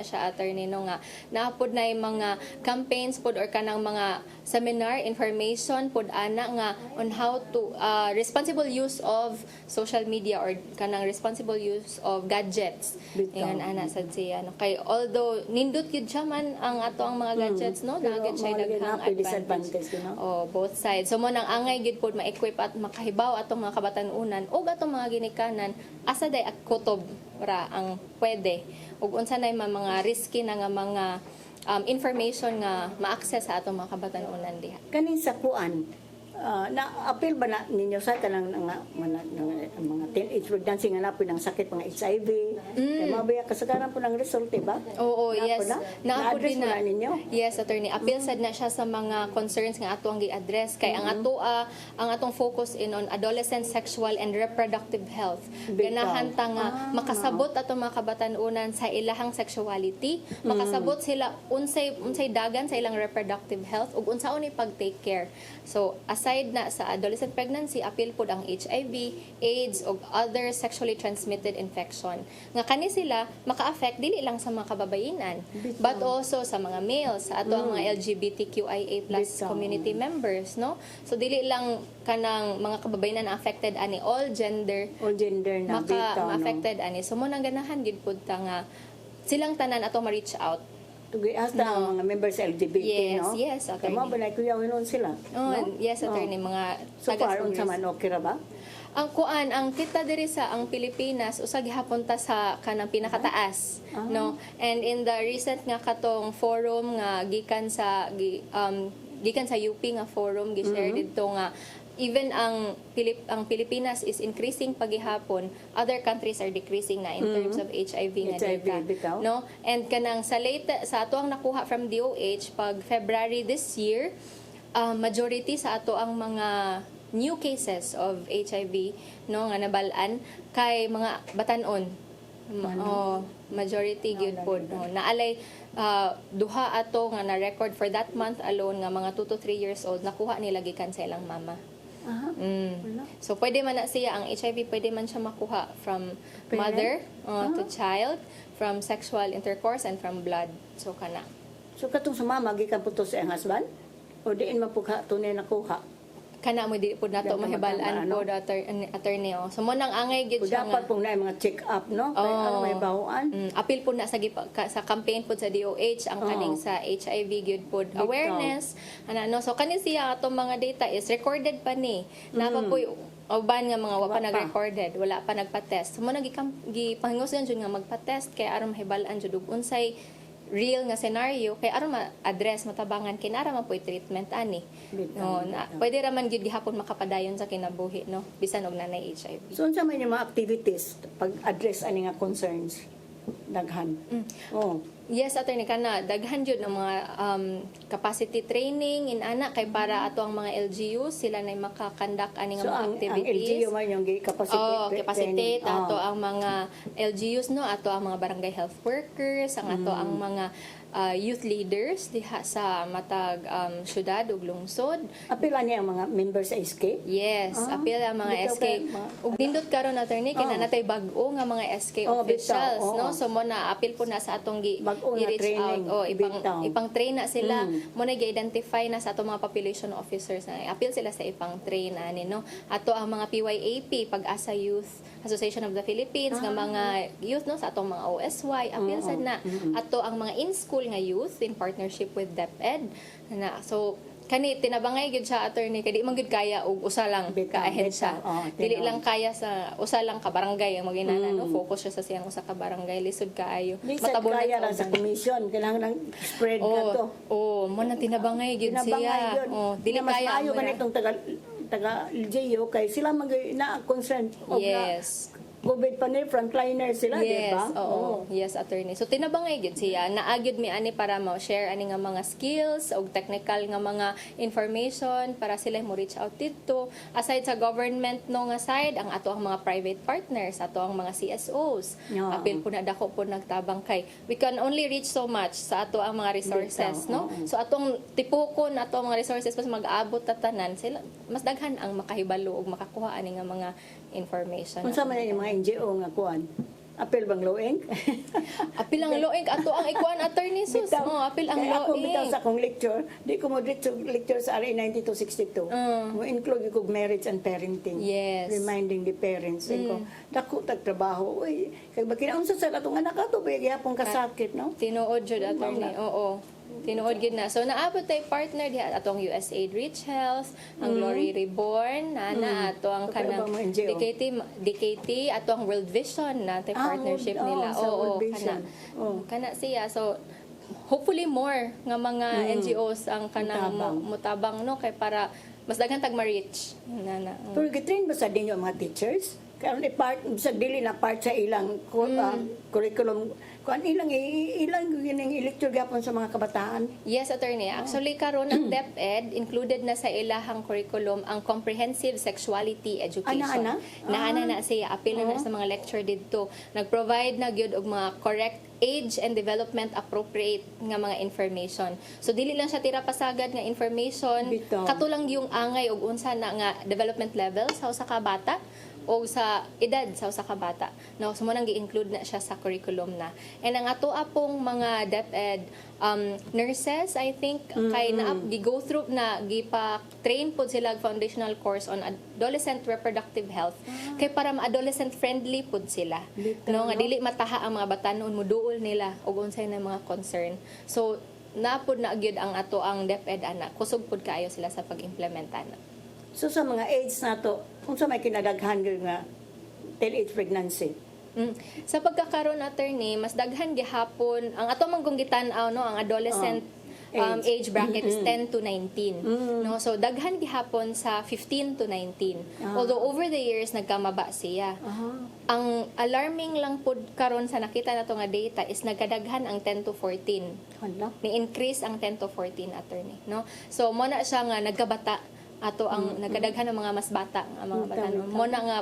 [SPEAKER 2] siya, attorney no nga naapod na yung mga campaigns pod or kanang mga seminar information pod ana nga on how to responsible use of social media or kanang responsible use of gadgets. Ingon ana sad siya no, kay although nindot gyud siya man ang ato ang mga gadgets no, nagad siya daghang advantage. Both sides. So mo nang angay gyud pod ma-equip at makahibaw atong mga kabatan-unan ug atong mga ginikanan asa day kutob ra ang pwede ug unsa nay mga risky na nga mga information nga ma-access sa atong mga kabatan-unan diha.
[SPEAKER 1] Kanin sa kuan, na-appeal ba na ninyo sa kanang mga teenage pregnancy nga napon ng sakit mga HIV? Kaya mabaya kasagaran po ng result, ba?
[SPEAKER 2] Oo, yes.
[SPEAKER 1] Na-address
[SPEAKER 2] din
[SPEAKER 1] mo na ninyo?
[SPEAKER 2] Yes, attorney. Appeal sad na siya sa mga concerns nga ato ang gi-address kay ang atong focus in on adolescent sexual and reproductive health. Ganahan ta nga makasabot atong mga kabatan-unan sa ilahang sexuality, makasabot sila unsay dagan sa ilang reproductive health ug unsaon ni pag-take care. So, aside na sa adolescent pregnancy, appeal pod ang HIV, AIDS, o other sexually transmitted infection. Nga kani sila, maka-affect dili lang sa mga kababayenan, but also sa mga males, sa ato ang mga LGBTQIA+ community members, no? So, dili lang kanang mga kababayenan na affected ani all gender
[SPEAKER 1] na
[SPEAKER 2] ma-affected ani. So, mo nang ganahan gid pod ta nga silang tanan ato ma-reach out.
[SPEAKER 1] Tugi hasta ang mga members sa LGBT, no?
[SPEAKER 2] Yes, attorney.
[SPEAKER 1] Kaya ba na kuya winon sila?
[SPEAKER 2] Yes, attorney, mga
[SPEAKER 1] So far, unsa man okay ra ba?
[SPEAKER 2] Ang kita diri sa ang Pilipinas usa gihapon ta sa kanang pinakataas, no? And in the recent nga katong forum nga gikan sa UP nga forum gi-share didto nga even ang Pilipinas is increasing pagihapon, other countries are decreasing na in terms of HIV nga data, no? And kanang sa ato ang nakuha from DOH pag February this year, majority sa ato ang mga new cases of HIV no nga nabalaan kay mga batan-on. Majority gyud pod no. Naalay duha ato nga na record for that month alone nga mga 2 to 3 years old nakuha nila gikan sa ilang mama. So pwede man na siya ang HIV, pwede man siya makuha from mother to child, from sexual intercourse and from blood. So kana.
[SPEAKER 1] So katong sumama gikan putos sa iyang husband? O diin man po tunay nakuha?
[SPEAKER 2] Kana mo di pud nato mahibalaan po attorney. So mo nang angay gid siya
[SPEAKER 1] nga. Dapat pong na mga check up, no? Kaya ano may bahuan?
[SPEAKER 2] Apil po na sa campaign po sa DOH ang kaning sa HIV gyud po awareness. No? So kani siya atong mga data is recorded pa ni. Napa po uban nga mga wapa nag-recorded, wala pa nagpa-test. So mo nang gipangingusgan jud nga magpa-test kay aron mahibalaan jud ug unsay real nga scenario kay aron ma-address matabangan kinara man po'y treatment ani no pwede ra man gyud gihapon makapadayon sa kinabuhi no bisan og nanay HIV.
[SPEAKER 1] So unsa man yung mga activities pag address ani nga concerns daghan.
[SPEAKER 2] Mm.
[SPEAKER 1] Oh.
[SPEAKER 2] Yes, attorney, kana daghan jud ang mga capacity training in ana kay para ato ang mga LGUs sila na makakandak ani nga
[SPEAKER 1] So
[SPEAKER 2] mga
[SPEAKER 1] ang
[SPEAKER 2] activities.
[SPEAKER 1] LGU man yung capacity
[SPEAKER 2] Oh, capacity
[SPEAKER 1] training.
[SPEAKER 2] ato ang mga LGUs no, ato ang mga barangay health workers, ang ato ang mga youth leaders diha sa matag syudad ug lungsod.
[SPEAKER 1] Apila niya ang mga members sa SK?
[SPEAKER 2] Yes, apil ang mga
[SPEAKER 1] bitaw
[SPEAKER 2] SK.
[SPEAKER 1] kay mga-
[SPEAKER 2] Ug nindot karon attorney kina natay bag-o nga mga SK
[SPEAKER 1] Oh,
[SPEAKER 2] officials,
[SPEAKER 1] bitaw,
[SPEAKER 2] no?
[SPEAKER 1] oo.
[SPEAKER 2] So mo na apil po na sa atong
[SPEAKER 1] Bag-o nga
[SPEAKER 2] i-reach
[SPEAKER 1] training,
[SPEAKER 2] out,
[SPEAKER 1] bitaw.
[SPEAKER 2] ipang-train na sila. Mo na gi-identify na sa atong mga population officers na apil sila sa ipang-train ani, no? Ato ang mga PYAP, Pag-asa Youth Association of the Philippines nga mga youth no sa atong mga OSY apil sad na ato ang mga in-school nga youth in partnership with DepEd na so kani tinabangay gid siya attorney kay di man gid kaya og usa lang
[SPEAKER 1] Bitaw,
[SPEAKER 2] ka ahensya.
[SPEAKER 1] bitaw. Oo,
[SPEAKER 2] Dili
[SPEAKER 1] tinuod.
[SPEAKER 2] lang kaya sa usa lang ka barangay ang maginana no focus siya sa siyang usa ka barangay lisod kaayo.
[SPEAKER 1] Di sa kaya lang sa commission, kailangan ng spread ka to.
[SPEAKER 2] mo na tinabangay gid
[SPEAKER 1] Tinabangay
[SPEAKER 2] siya.
[SPEAKER 1] yun.
[SPEAKER 2] Dili
[SPEAKER 1] Na mas
[SPEAKER 2] kaya
[SPEAKER 1] maayo
[SPEAKER 2] ang
[SPEAKER 1] ka nitong taga LGU kay sila na concern og
[SPEAKER 2] Yes.
[SPEAKER 1] COVID pa ni frontliner sila, di
[SPEAKER 2] Yes,
[SPEAKER 1] ba?
[SPEAKER 2] oo. Yes, attorney. So tinabangay gid siya. Naagyud mi ani para ma-share ani nga mga skills o technical nga mga information para sila mo reach out dito. Aside sa government no nga side, ang ato ang mga private partners, ato ang mga CSOs.
[SPEAKER 1] Oo.
[SPEAKER 2] Apil po na dako po nagtabang kay. We can only reach so much sa ato ang mga resources,
[SPEAKER 1] Bitaw,
[SPEAKER 2] no? So atong tipukon ato ang mga resources mas mag-aabot ta tanan sila mas daghan ang makahibalo ug makakuha ani nga mga information.
[SPEAKER 1] Unsa man yung mga NGO nga kuan? Apil bang loeng?
[SPEAKER 2] Apil ang loeng ato ang ikuan attorney sus.
[SPEAKER 1] Bitaw.
[SPEAKER 2] Oh, apil ang
[SPEAKER 1] Kaya ako bitaw
[SPEAKER 2] loeng.
[SPEAKER 1] sa akong lecture, di ko mo dito lecture sa RA 9262. Mo include ko marriage and parenting.
[SPEAKER 2] Yes.
[SPEAKER 1] Reminding the parents. Ko, dako tag trabaho. Uy, kay bakit unsa sa atong anak ato ba gyapon kasakit, no?
[SPEAKER 2] Tinuod jud attorney. Oo. Tinuod gid na. So naabot tay partner diha atong USAID Rich Health, ang Glory Reborn, na ato ang
[SPEAKER 1] Ito
[SPEAKER 2] kanang
[SPEAKER 1] ba mga NGO?
[SPEAKER 2] DKT, ato ang World Vision na tay partnership
[SPEAKER 1] World-
[SPEAKER 2] nila.
[SPEAKER 1] sa World Vision.
[SPEAKER 2] Kana siya. So hopefully more nga mga NGOs ang kanang
[SPEAKER 1] Mutabang.
[SPEAKER 2] mutabang no kay para mas daghan tag ma-reach na.
[SPEAKER 1] Pero gitrain ba sa dinyo ang mga teachers? Karon i-part sa dili na part sa ilang curriculum. Kuan ilang gining i-lecture gapon sa mga kabataan.
[SPEAKER 2] Yes, attorney. Actually, karon ang DepEd, included na sa ilahang curriculum ang comprehensive sexuality education.
[SPEAKER 1] Ana?
[SPEAKER 2] Naana na siya. Apil na sa mga lecture dito. Nag-provide na gyud og mga correct age and development appropriate nga mga information. So, dili lang siya tira pasagad nga information.
[SPEAKER 1] Bitaw.
[SPEAKER 2] Katulang yung angay og unsa na nga development level sa usa ka bata o sa edad sa usa ka bata. No, so mo nang gi-include na siya sa curriculum na. And ang ato apong mga DepEd nurses, I think kay na gi-go through na gipa-train pod sila og foundational course on adolescent reproductive health kay para ma-adolescent friendly pod sila.
[SPEAKER 1] Bitaw,
[SPEAKER 2] No, nga
[SPEAKER 1] no?
[SPEAKER 2] dili mataha ang mga batanon muduol nila og unsay na mga concern. So napod na gyud ang ato ang DepEd ana kusog pod kaayo sila sa pag-implementa na.
[SPEAKER 1] So sa mga AIDS nato, unsa may kinadaghan gyud nga teenage pregnancy?
[SPEAKER 2] Sa pagkakaroon attorney, mas daghan gihapon ang ato man kung gitan-aw no ang adolescent age bracket is 10 to 19. No, so daghan gihapon sa 15 to 19. Although over the years nagkamaba siya. Ang alarming lang pod karon sa nakita nato nga data is nagkadaghan ang 10 to 14.
[SPEAKER 1] Hala.
[SPEAKER 2] Ni-increase ang 10 to 14 attorney, no? So mo na siya nga nagkabata ato ang nagkadaghan ng mga mas bata nga mga bata. No? Mo na nga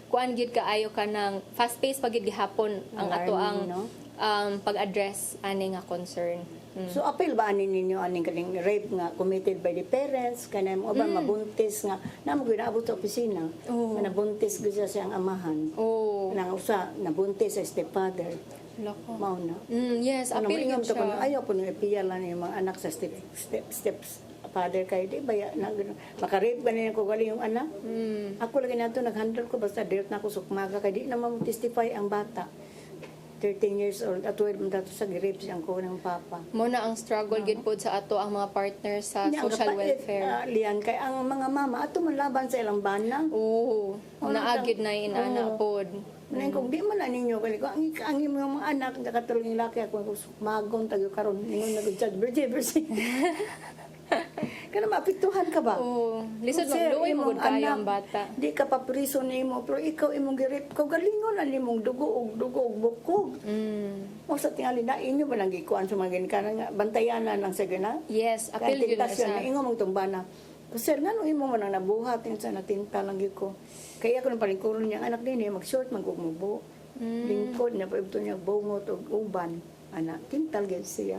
[SPEAKER 2] kuan gyud kaayo ka ng fast pace pagid gihapon ang ato ang
[SPEAKER 1] Alarming, no?
[SPEAKER 2] pag-address ani nga concern.
[SPEAKER 1] So apil ba ani ninyo aning kaning rape nga committed by the parents kanay mo ba mabuntis nga namo gyud abot sa opisina.
[SPEAKER 2] Oo.
[SPEAKER 1] Nga nabuntis gyud siya siyang amahan.
[SPEAKER 2] Oh,
[SPEAKER 1] Nang usa nabuntis sa stepfather.
[SPEAKER 2] loko.
[SPEAKER 1] Mao na.
[SPEAKER 2] Yes,
[SPEAKER 1] Ano
[SPEAKER 2] apil
[SPEAKER 1] ingam
[SPEAKER 2] gyud
[SPEAKER 1] to kuno
[SPEAKER 2] siya.
[SPEAKER 1] ayaw po nang ipiyalan yung mga anak sa step father kay di ba na maka-rape ganin ko gali yung anak. Ako lagi nato nag-handle ko basta dirt na ako sukmaga kay di na mo-testify ang bata. 13 years old at 12 man dato sa rape siyang ko ng papa.
[SPEAKER 2] Mo na ang struggle gyud pod sa ato ang mga partners sa
[SPEAKER 1] Hindi, ang
[SPEAKER 2] social
[SPEAKER 1] kapait,
[SPEAKER 2] welfare.
[SPEAKER 1] Lian kay ang mga mama ato man laban sa ilang banang.
[SPEAKER 2] Oo, naagid na inana pod.
[SPEAKER 1] Nang kung di man na ninyo kali ko ang imong mga anak nakatulong laki ako sukmagon tayo karon ningon na gud virgin. Kana maapektuhan ka ba?
[SPEAKER 2] Oo. Lisod
[SPEAKER 1] Sir,
[SPEAKER 2] magluoy mo
[SPEAKER 1] imong
[SPEAKER 2] gud kayo
[SPEAKER 1] anak,
[SPEAKER 2] ang bata.
[SPEAKER 1] Di ka pa priso nimo, pero ikaw imong girip, kau galingon na nimong dugo og bukog.
[SPEAKER 2] Mm.
[SPEAKER 1] Mo sa tingali na inyo ba nang gikuan sa mga ginikanan nga bantayanan lang sa gana?
[SPEAKER 2] Yes,
[SPEAKER 1] Kaya
[SPEAKER 2] apil yun na
[SPEAKER 1] tentasyon na
[SPEAKER 2] siya.
[SPEAKER 1] ingo mong tumbana. Sir, nga nung imo man ang nabuhat, sa natinta lang yun ko. Kaya ako nang palingkuron niya, anak din mag-short, magkumubo. Lingkod niya, paibto niya, bungot o uban. Anak, tintal gyud siya.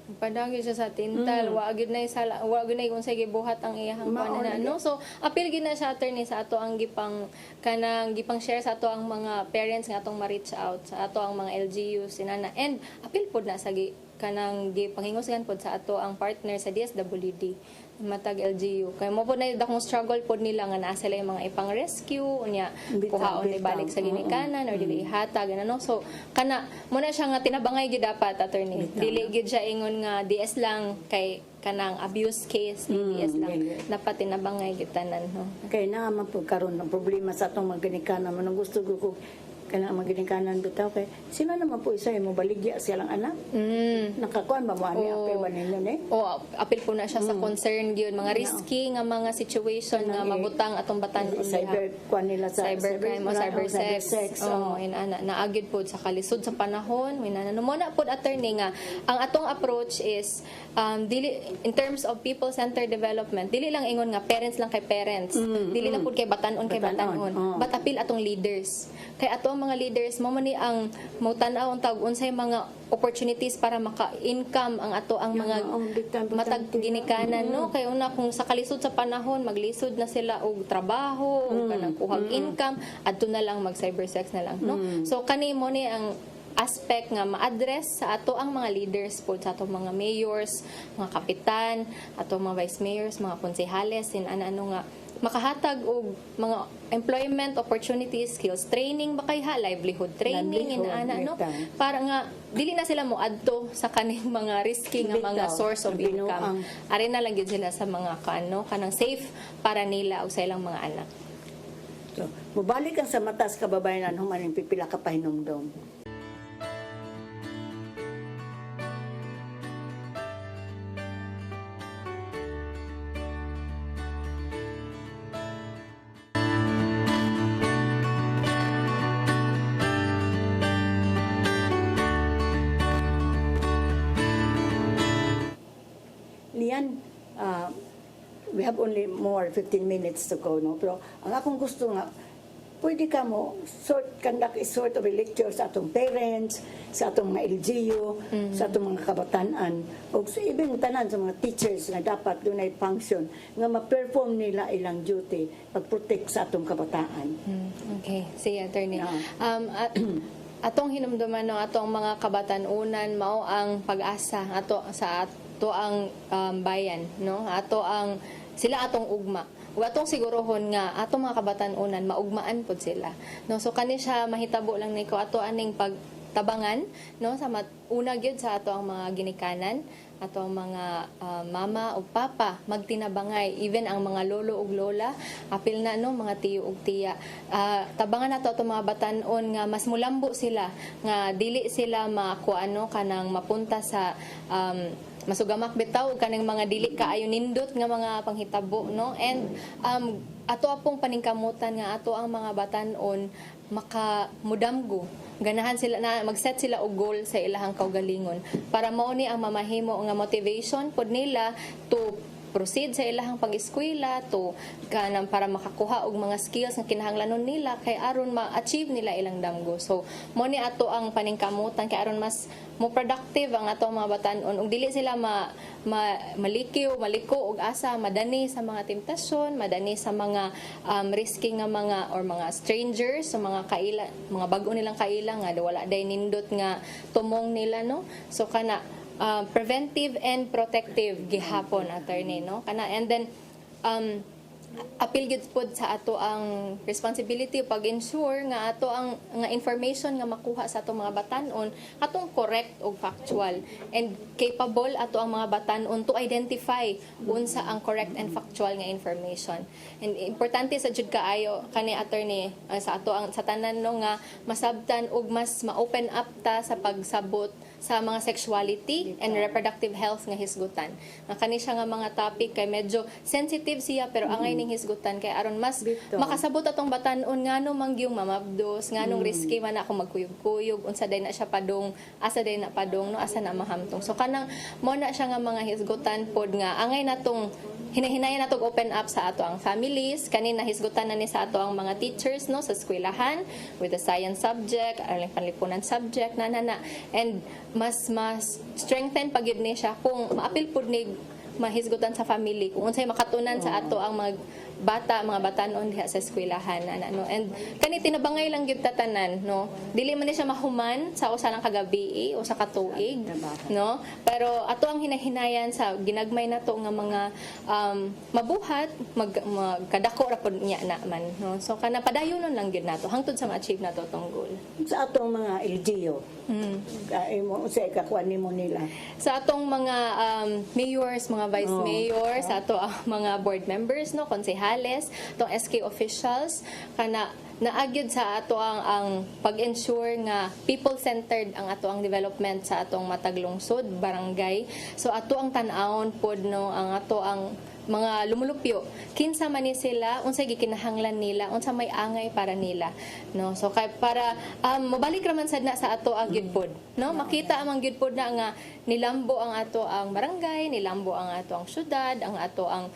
[SPEAKER 2] Padagi siya sa tintal, wa gyud na unsay gibuhat ang iyang
[SPEAKER 1] Mao
[SPEAKER 2] kuan na
[SPEAKER 1] na
[SPEAKER 2] no. So apil gid na sa attorney sa ato ang gipang share sa ato ang mga parents nga atong ma-reach out sa ato ang mga LGUs sinana, and apil pod na sa kanang gipangingusgan pod sa ato ang partner sa DSWD matag LGU kay mo pod na dakong struggle pod nila nga naa sila yung mga ipang rescue unya kuhaon ni balik sa ginikanan or dili ihatag ano. So kana mo na siya nga tinabangay gid dapat attorney, dili gid siya ingon nga DS lang kay kanang abuse case ni DS lang dapat tinabangay gid tanan no.
[SPEAKER 1] Kaya na man po karon ng problema sa atong mga ginikanan. Manong gusto ko kana mga ginikanan bitaw kay sila naman po isa mo baligya silang anak. Nakakuan ba mo ani apil ba ninyo ni?
[SPEAKER 2] O apil po na siya sa concern gyud mga risky nga mga situation nga mabutang atong batan-on
[SPEAKER 1] Cyber kuan nila sa
[SPEAKER 2] cybercrime o cybersex. Oo, inana naagid pod sa kalisod sa panahon. Inana mo na pod attorney nga ang atong approach is dili in terms of people-centered development. Dili lang ingon nga parents lang kay parents. Dili lang pod kay batan-on kay batan-on. But apil atong leaders. Kay atong mga leaders mo man ni ang mo tan-aw tawag unsay mga opportunities para maka-income ang ato ang mga matag ginikanan no. Kay una kung sa kalisod sa panahon maglisod na sila og trabaho o kanang kuhag income adto na lang mag cybersex na lang no. So kani mo ni ang aspect nga ma-address sa ato ang mga leaders po sa ato mga mayors, mga kapitan, ato mga vice mayors, mga konsehales sin ano nga makahatag og mga employment opportunities, skills training ba kay livelihood training ana no para nga dili na sila mo adto sa kaning mga risky nga mga source of income. Ari na lang gid sila sa mga kanang safe para nila o sa ilang mga anak.
[SPEAKER 1] So, mubalik ang sa matas kababayan human pipila ka pahinumdom. Lian, we have only more 15 minutes to go, no? Pero ang akong gusto nga, pwede ka mo conduct a sort of a lecture sa atong parents, sa atong mga LGU, sa atong mga kabataan, o sa ibang tanan sa mga teachers na dapat doon ay function, nga ma-perform nila ilang duty, pag-protect sa atong kabataan.
[SPEAKER 2] Okay, sige attorney. Atong hinumduman no atong mga kabatan-unan mao ang pag-asa ato sa ato ang bayan no, ato ang sila atong ugma ug atong sigurohon nga atong mga kabatan-unan maugmaan pod sila no. So kani siya mahitabo lang niko ato aning pagtabangan no sa una gyud sa ato ang mga ginikanan, ato ang mga mama o papa magtinabangay, even ang mga lolo ug lola apil na no mga tiyo ug tiya, tabangan nato ato mga batan-on nga mas mulambo sila nga dili sila makuano kanang mapunta sa masugamak bitaw kanang mga dili kaayo nindot nga mga panghitabo no. And ato apong paningkamutan nga ato ang mga batan-on makamudamgo ganahan sila na mag-set sila og goal sa ilahang kaugalingon para mao ni ang mamahimo nga motivation pod nila to proceed sa ilahang pag-eskwela to kanang para makakuha og mga skills nga kinahanglanon nila kay aron ma-achieve nila ilang damgo. So mo ni ato ang paningkamutan kay aron mas mo productive ang ato mga batan-on ug dili sila maliko og asa madani sa mga temptasyon, madani sa mga risky nga mga or mga strangers, sa mga kaila, mga bag-o nilang kaila nga wala day nindot nga tumong nila no. So kana preventive and protective gihapon attorney no kana. And then appeal gid pod sa ato ang responsibility pag-ensure nga ato ang nga information nga makuha sa ato mga batan-on atong correct ug factual, and capable ato ang mga batan-on to identify unsa ang correct and factual nga information. And importante sa jud kaayo kani attorney sa ato ang sa tanan no nga masabtan ug mas ma-open up ta sa pagsabot sa mga sexuality and reproductive health nga hisgutan. Nga kani siya nga mga topic kay medyo sensitive siya pero angay ning hisgutan kay aron mas
[SPEAKER 1] Dito.
[SPEAKER 2] makasabot atong batan-on ngano mangyong mamabdos, nganong risky man ako magkuyog-kuyog, unsa day na siya padong, asa day na padong, no asa na mahamtong. So kanang mo na siya nga mga hisgutan pod nga angay natong hinahinayan natong open up sa ato ang families, kanina hisgutan na ni sa ato ang mga teachers no sa eskwelahan with the science subject, alang panlipunan subject na and mas strengthen pag yun ni siya kung maapil pud ni mahisgutan sa family kung unsay makatunan sa ato ang mga batanon diha sa eskwelahan no. And kani tinabangay lang gyud tatanan no, dili man ni siya mahuman sa usa lang kagabi o sa katuig no, pero ato ang hinahinayan sa ginagmay nato nga mga mabuhat magkadako ra pud niya na man no. So kana padayonon lang gyud nato hangtod sa ma-achieve nato tong goal
[SPEAKER 1] Sa atong mga LGU, sa ikakuan nimo nila.
[SPEAKER 2] sa atong mga mayors, mga vice mayors, sa ato ang mga board members no, konsehales, tong SK officials kana naagyod sa ato ang pag-ensure nga people-centered ang ato ang development sa atong matag lungsod, barangay. So ato ang tan-awon pod no, ang ato ang mga lumulupyo kinsa man ni sila, unsay gikinahanglan nila, unsa may angay para nila no. So kay para mabalik ra man sad na sa ato ang gyud pod no, makita ang gyud pod na nga nilambo ang ato ang barangay, nilambo ang ato ang syudad, ang ato ang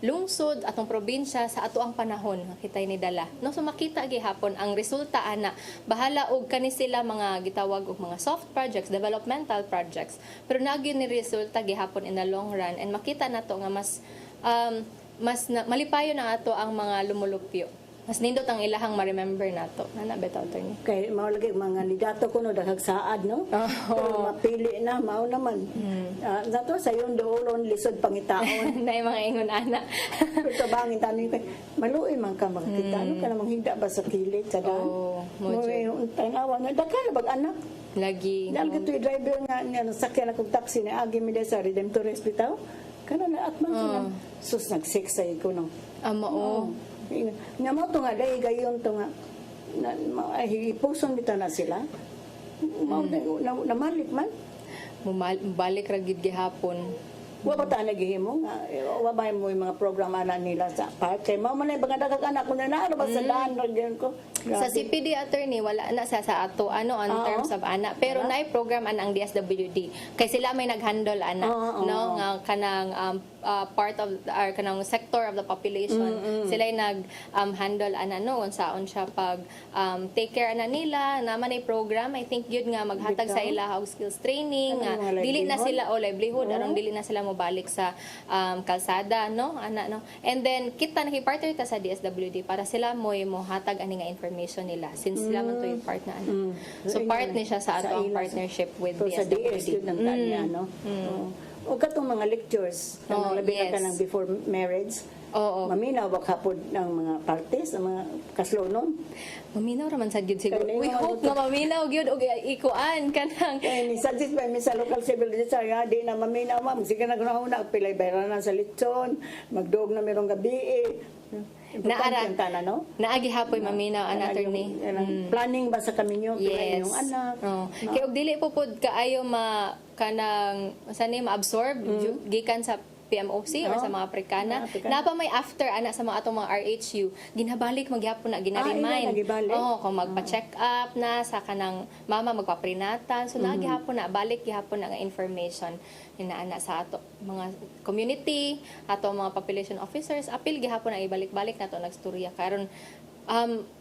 [SPEAKER 2] lungsod atong probinsya sa ato ang panahon kitay ni dala no. So makita gihapon ang resulta ana, bahala og kani sila mga gitawag og mga soft projects, developmental projects, pero nagyud ni resulta gihapon in the long run and makita nato nga mas malipayon na ato ang mga lumulupyo, mas nindot ang ilahang ma-remember nato nana bitaw attorney.
[SPEAKER 1] Kay mao lagi mga lidato kuno daghang saad no. Pero mapili na mao naman. Nato sa yon doolon lisod pangitaon.
[SPEAKER 2] Nay mga ingon ana.
[SPEAKER 1] Pero tabangin tanin kay maluoy man ka makita no kana manghigda ba sa kilid sa daan.
[SPEAKER 2] mo
[SPEAKER 1] Mo tanawa nga daghan bag anak.
[SPEAKER 2] lagi
[SPEAKER 1] Dahil katoy driver nga sakyan akong taxi na agi mi sa Redemptorist bitaw. Kana na atman sila. Sus nagsiksay ko no.
[SPEAKER 2] mao
[SPEAKER 1] Nga mo to nga dahil gayon to nga hipuson dito na sila. Namalik man.
[SPEAKER 2] balik ra gid gihapon.
[SPEAKER 1] Wa ba ta naghihimo nga wa ba mo yung mga programa na nila sa park kay mao man ay mga daghang anak ko na naaro ba sa daan nagyan ko.
[SPEAKER 2] Sa CPD attorney wala na sa ato on terms of anak, pero naay program ang DSWD kay sila may naghandle anak no nga kanang part of or kanang sector of the population sila handle ana no unsaon siya pag take care ana nila naman ay program. I think yun nga maghatag sa ila og skills training nga dili na sila livelihood arong dili na sila mobalik sa kalsada no ana no. And then kita nakipartner ta sa DSWD para sila mo hatag ani nga information nila since sila man to yung part na ano. So part ni siya sa ato ang partnership with
[SPEAKER 1] sa DS
[SPEAKER 2] DSWD.
[SPEAKER 1] yun ng tanya no. O katong mga lectures na labi na ka ng before marriage.
[SPEAKER 2] Oo.
[SPEAKER 1] Maminaw ba kapod ng mga parties, ng mga kaslonon?
[SPEAKER 2] Maminaw raman sad gyud siguro.
[SPEAKER 1] Kaya
[SPEAKER 2] We
[SPEAKER 1] nga,
[SPEAKER 2] hope nga maminaw gyud og ikuan kanang
[SPEAKER 1] Kaya ni suggest pa mi sa local civil defense nga di na maminaw ma'am. Sige na na pilay bayran na sa litson, magdog na merong gabi.
[SPEAKER 2] Naara.
[SPEAKER 1] Importante no?
[SPEAKER 2] naagi hapoy maminaw an attorney.
[SPEAKER 1] Planning ba sa kaminyo
[SPEAKER 2] Yes.
[SPEAKER 1] yung anak?
[SPEAKER 2] Oh. Kay og dili po pud kaayo kanang sani ma-absorb gikan sa PMOC or sa mga Afrikana. Napa may after ana sa mga atong mga RHU, ginabalik magyapon na ginaremind. Kung magpa-check up na sa kanang mama magpa-prenatan. So nagihapon na balik gihapon na nga information inaana sa ato mga community, ato mga population officers, apil gihapon na ibalik-balik nato nagstorya karon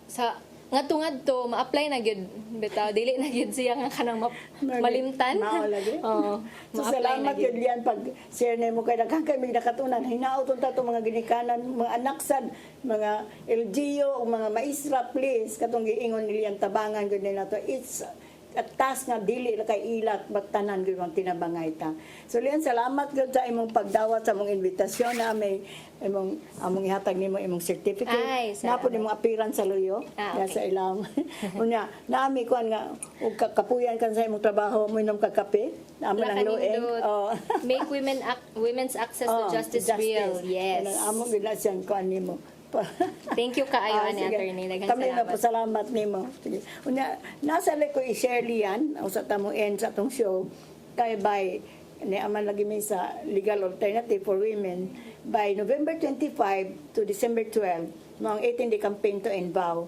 [SPEAKER 2] sa ngadto ma-apply na gyud bitaw dili na gyud siya nga kanang malimtan.
[SPEAKER 1] Mao lagi.
[SPEAKER 2] Oo.
[SPEAKER 1] So salamat yun liyan pag share na mo kay daghang kami nakatunan hinaauton ta mga ginikanan mga anaksad mga LGU o mga maistra please katong giingon niliyan tabangan gud nato it's at task nga dili kay ilat batanan gyud ang tinabangay ta. So liyan salamat gyud sa imong pagdawat sa imong invitasyon na may among ihatag nimo imong certificate. Napo nimong appearance sa luyo
[SPEAKER 2] okay.
[SPEAKER 1] sa ilang. Unya naami kuan nga ug kapuyan kan sa imong trabaho mo inom ka kape. Amo lang lueng.
[SPEAKER 2] Make women's access to justice real. Yes.
[SPEAKER 1] Amo gid na siyang kuan nimo.
[SPEAKER 2] Thank you kaayo ani
[SPEAKER 1] sige.
[SPEAKER 2] attorney. Daghang
[SPEAKER 1] Kami na
[SPEAKER 2] salamat.
[SPEAKER 1] po salamat nimo. Sige. Unya, nasa ko i-share liyan o sa tamo end sa tong show kay by ni aman lagi mi sa legal alternative for women by November 25 to December 12 mga 18 day campaign to end vow.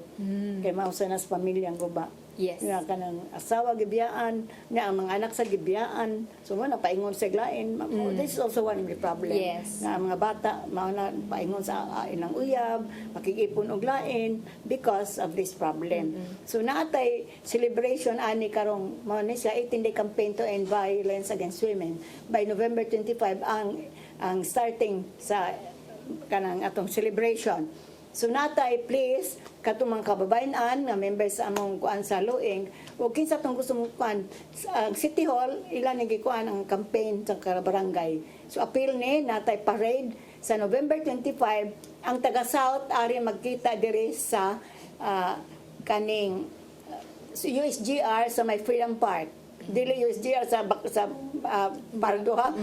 [SPEAKER 1] Kay mausa na sa pamilyang guba.
[SPEAKER 2] Yes.
[SPEAKER 1] Nga kanang asawa gibiyaan, nga ang mga anak sa gibiyaan. So mo na paingon sa glain. This is also one of the problem.
[SPEAKER 2] Yes.
[SPEAKER 1] Nga ang mga bata mao na paingon sa ilang uyab, makikipon og lain because of this problem. So naatay celebration ani karong mao ni siya 18-day campaign to end violence against women by November 25 ang starting sa kanang atong celebration. So natay please katong mga kababayan nga members sa among kuan sa Luing ug kinsa tong gusto mong kuan ang City Hall ilan ang gikuan ang campaign sa barangay. So appeal ni natay parade sa November 25 ang taga South ari magkita diri sa kaning USGR sa may Freedom Park. Dili USGR sa Bardo ha.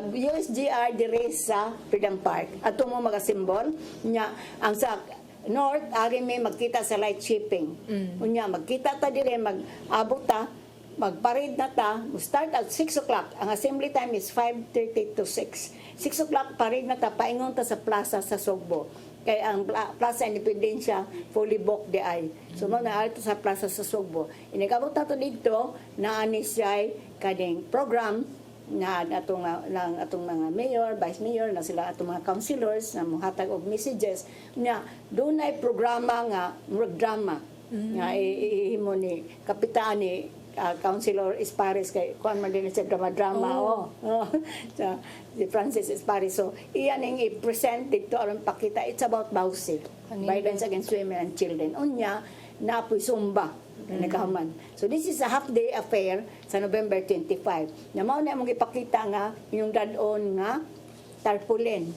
[SPEAKER 1] USGR diri sa Freedom Park. Ato mo magasimbol nya ang sa north ari may magkita sa light shipping. Unya magkita ta dire mag-abot ta magparade na ta, start at 6 o'clock. Ang assembly time is 5:30 to 6. 6 o'clock, parade na ta, paingon ta sa plaza sa Sogbo. Kaya ang Plaza Independencia, fully booked di ay. So, na sa plaza sa Sogbo. Inigabot na to dito, naani siya kading program na atong mga mayor, vice mayor, na sila atong mga councilors na muhatag og messages na doon ay programa nga murag drama nga ihimo ni kapitan ni Councilor Espares kay kuan man din siya drama so, si Francis Espares. So iyan ang i-present dito aron pakita it's about bawsi, violence against women and children. Unya napoy sumba nagahuman. So this is a half day affair sa November 25. Na mao na among ipakita nga yung dadon nga tarpaulin.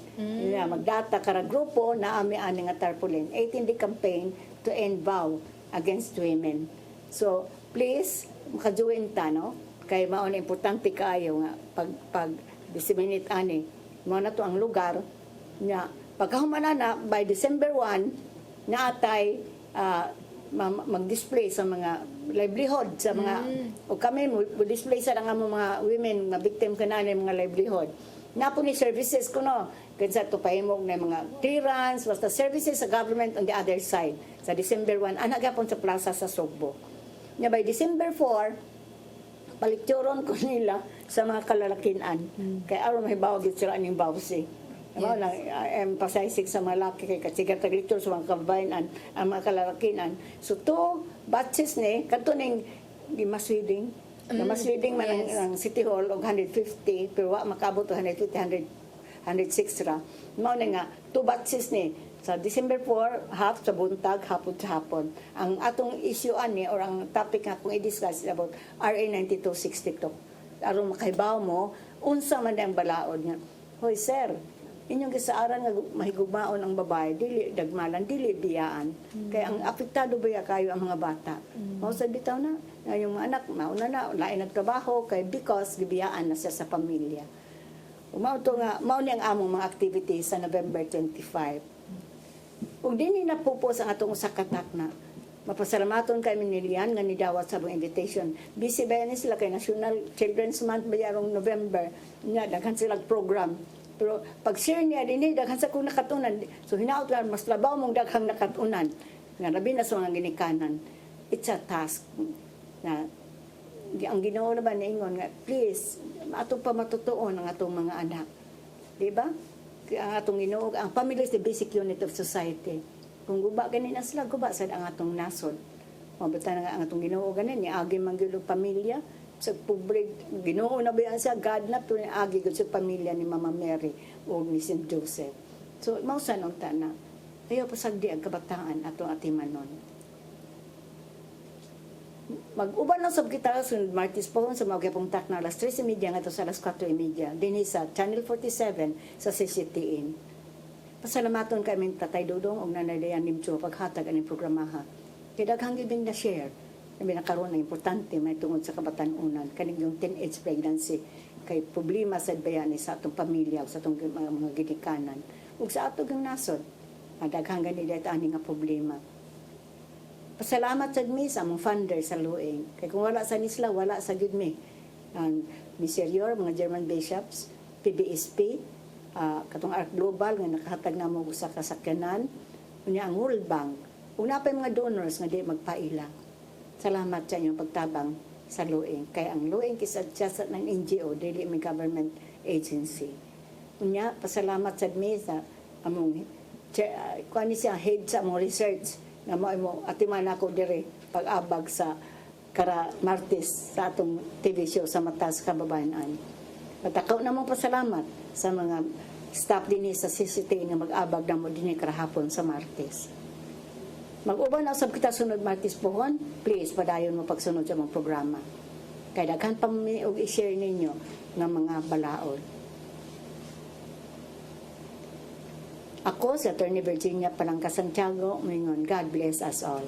[SPEAKER 1] Magdata kara grupo na ami ani nga tarpaulin. 18-day campaign to end vow against women. So please makajoin ta no kay mao na importante kaayo nga pag disseminate ani mao na to ang lugar nya pagkahuman na by December 1 naatay mag-display sa mga livelihood sa mga o kami mo display sa nga mga women nga victim kanani mga livelihood napo ni services kuno kansa to pahimog na mga clearance basta services sa government on the other side sa December 1 ana gapon sa plaza sa Sogbo. Nya by December 4 palikturon ko nila sa mga kalalakinan kay aron mahibaw gid sila aning bawsi. Mao lang emphasizing sa mga laki kay kasigat tagliktur sa mga kababayan ang mga kalalakinan. So to batches ni katuning gimaswiding man ang City Hall og 150 pero wa makabot og 150 106 ra. Mao na nga to batches ni sa December 4, half sa buntag, hapon sa hapon. Ang atong issue ani or ang topic nga kung i-discuss is about RA 9262. Aron makahibaw mo, unsa man ang balaod nga. Hoy sir, inyong gisaaran nga mahigugmaon ang babae, dili dagmalan, dili biyaan. Kaya ang apektado ba kayo ang mga bata? Mao sa bitaw na, yung mga anak, mauna na, lain nagtrabaho, kay because gibiyaan na siya sa pamilya. Mao ni ang among mga activities sa November 25. Kung din na pupos ang atong usa ka takna, mapasalamaton kami ni Lian nga nidawat sa mga invitation. Busy ba yan sila kay National Children's Month ba yarong November, nga daghan silang program. Pero pag share niya din daghan sa kung nakatunan. So hinaot lang mas labaw mong daghang nakatunan. Nga labi na sa mga ginikanan. It's a task na ang Ginoo na ba niingon nga please atong pa matutuon ang atong mga anak. Di ba? Ang atong Ginoo, ang family is the basic unit of society. Kung guba ganin na sila, guba sad ang atong nasod. Mabuta na nga ang atong Ginoo ganin, ni agi manggilog pamilya, sa pobre, Ginoo na ba yan siya, God na to, ni agi gud sa pamilya ni Mama Mary o ni St. Joseph. So, mausa nung tana, ayaw pasagdi ang kabataan atong atimanon. Mag-uban lang sab kita sa Martis po sa mga gapong tak na alas 3:30 nga to sa alas 4:30 dinhi sa Channel 47 sa CCTN. Pasalamaton kami Tatay Dudong og Nanay Leanne Nimcho paghatag aning programaha. Kay daghang gibing na share kami nakaroon na importante may tungod sa kabatan-unan kaning yung teenage pregnancy kay problema sa bayani sa atong pamilya sa atong mga gidikanan ug sa atong nasod. daghang ganito ani nga problema. Pasalamat sad mi sa among funder sa Luing. Kay kung wala sa nisla, wala sa gud mi. Ang miserior, mga German bishops, PBSP, katong Ark Global nga nakahatag na mo sa kasakyanan, unya ang World Bank, ug napay mga donors nga di magpaila. Salamat sa inyong pagtabang sa Luing. Kay ang Luing kisadjasat ng NGO, dili may government agency. Unya, pasalamat sad mi sa among kuan ni siya head sa among research nga mo atiman ako dire pag-abag sa kara Martes sa atong TV show sa Matas Kababayan. Patakaw na mo pasalamat sa mga staff din sa CCT nga mag-abag na mo din karahapon sa Martes. Mag-uban na usab kita sunod Martes pohon, please padayon mo pagsunod sa mga programa. Kay daghan pa mi og i-share ninyo nga mga balaod. Ako, si Attorney Virginia Palangka Santiago, mingon, God bless us all.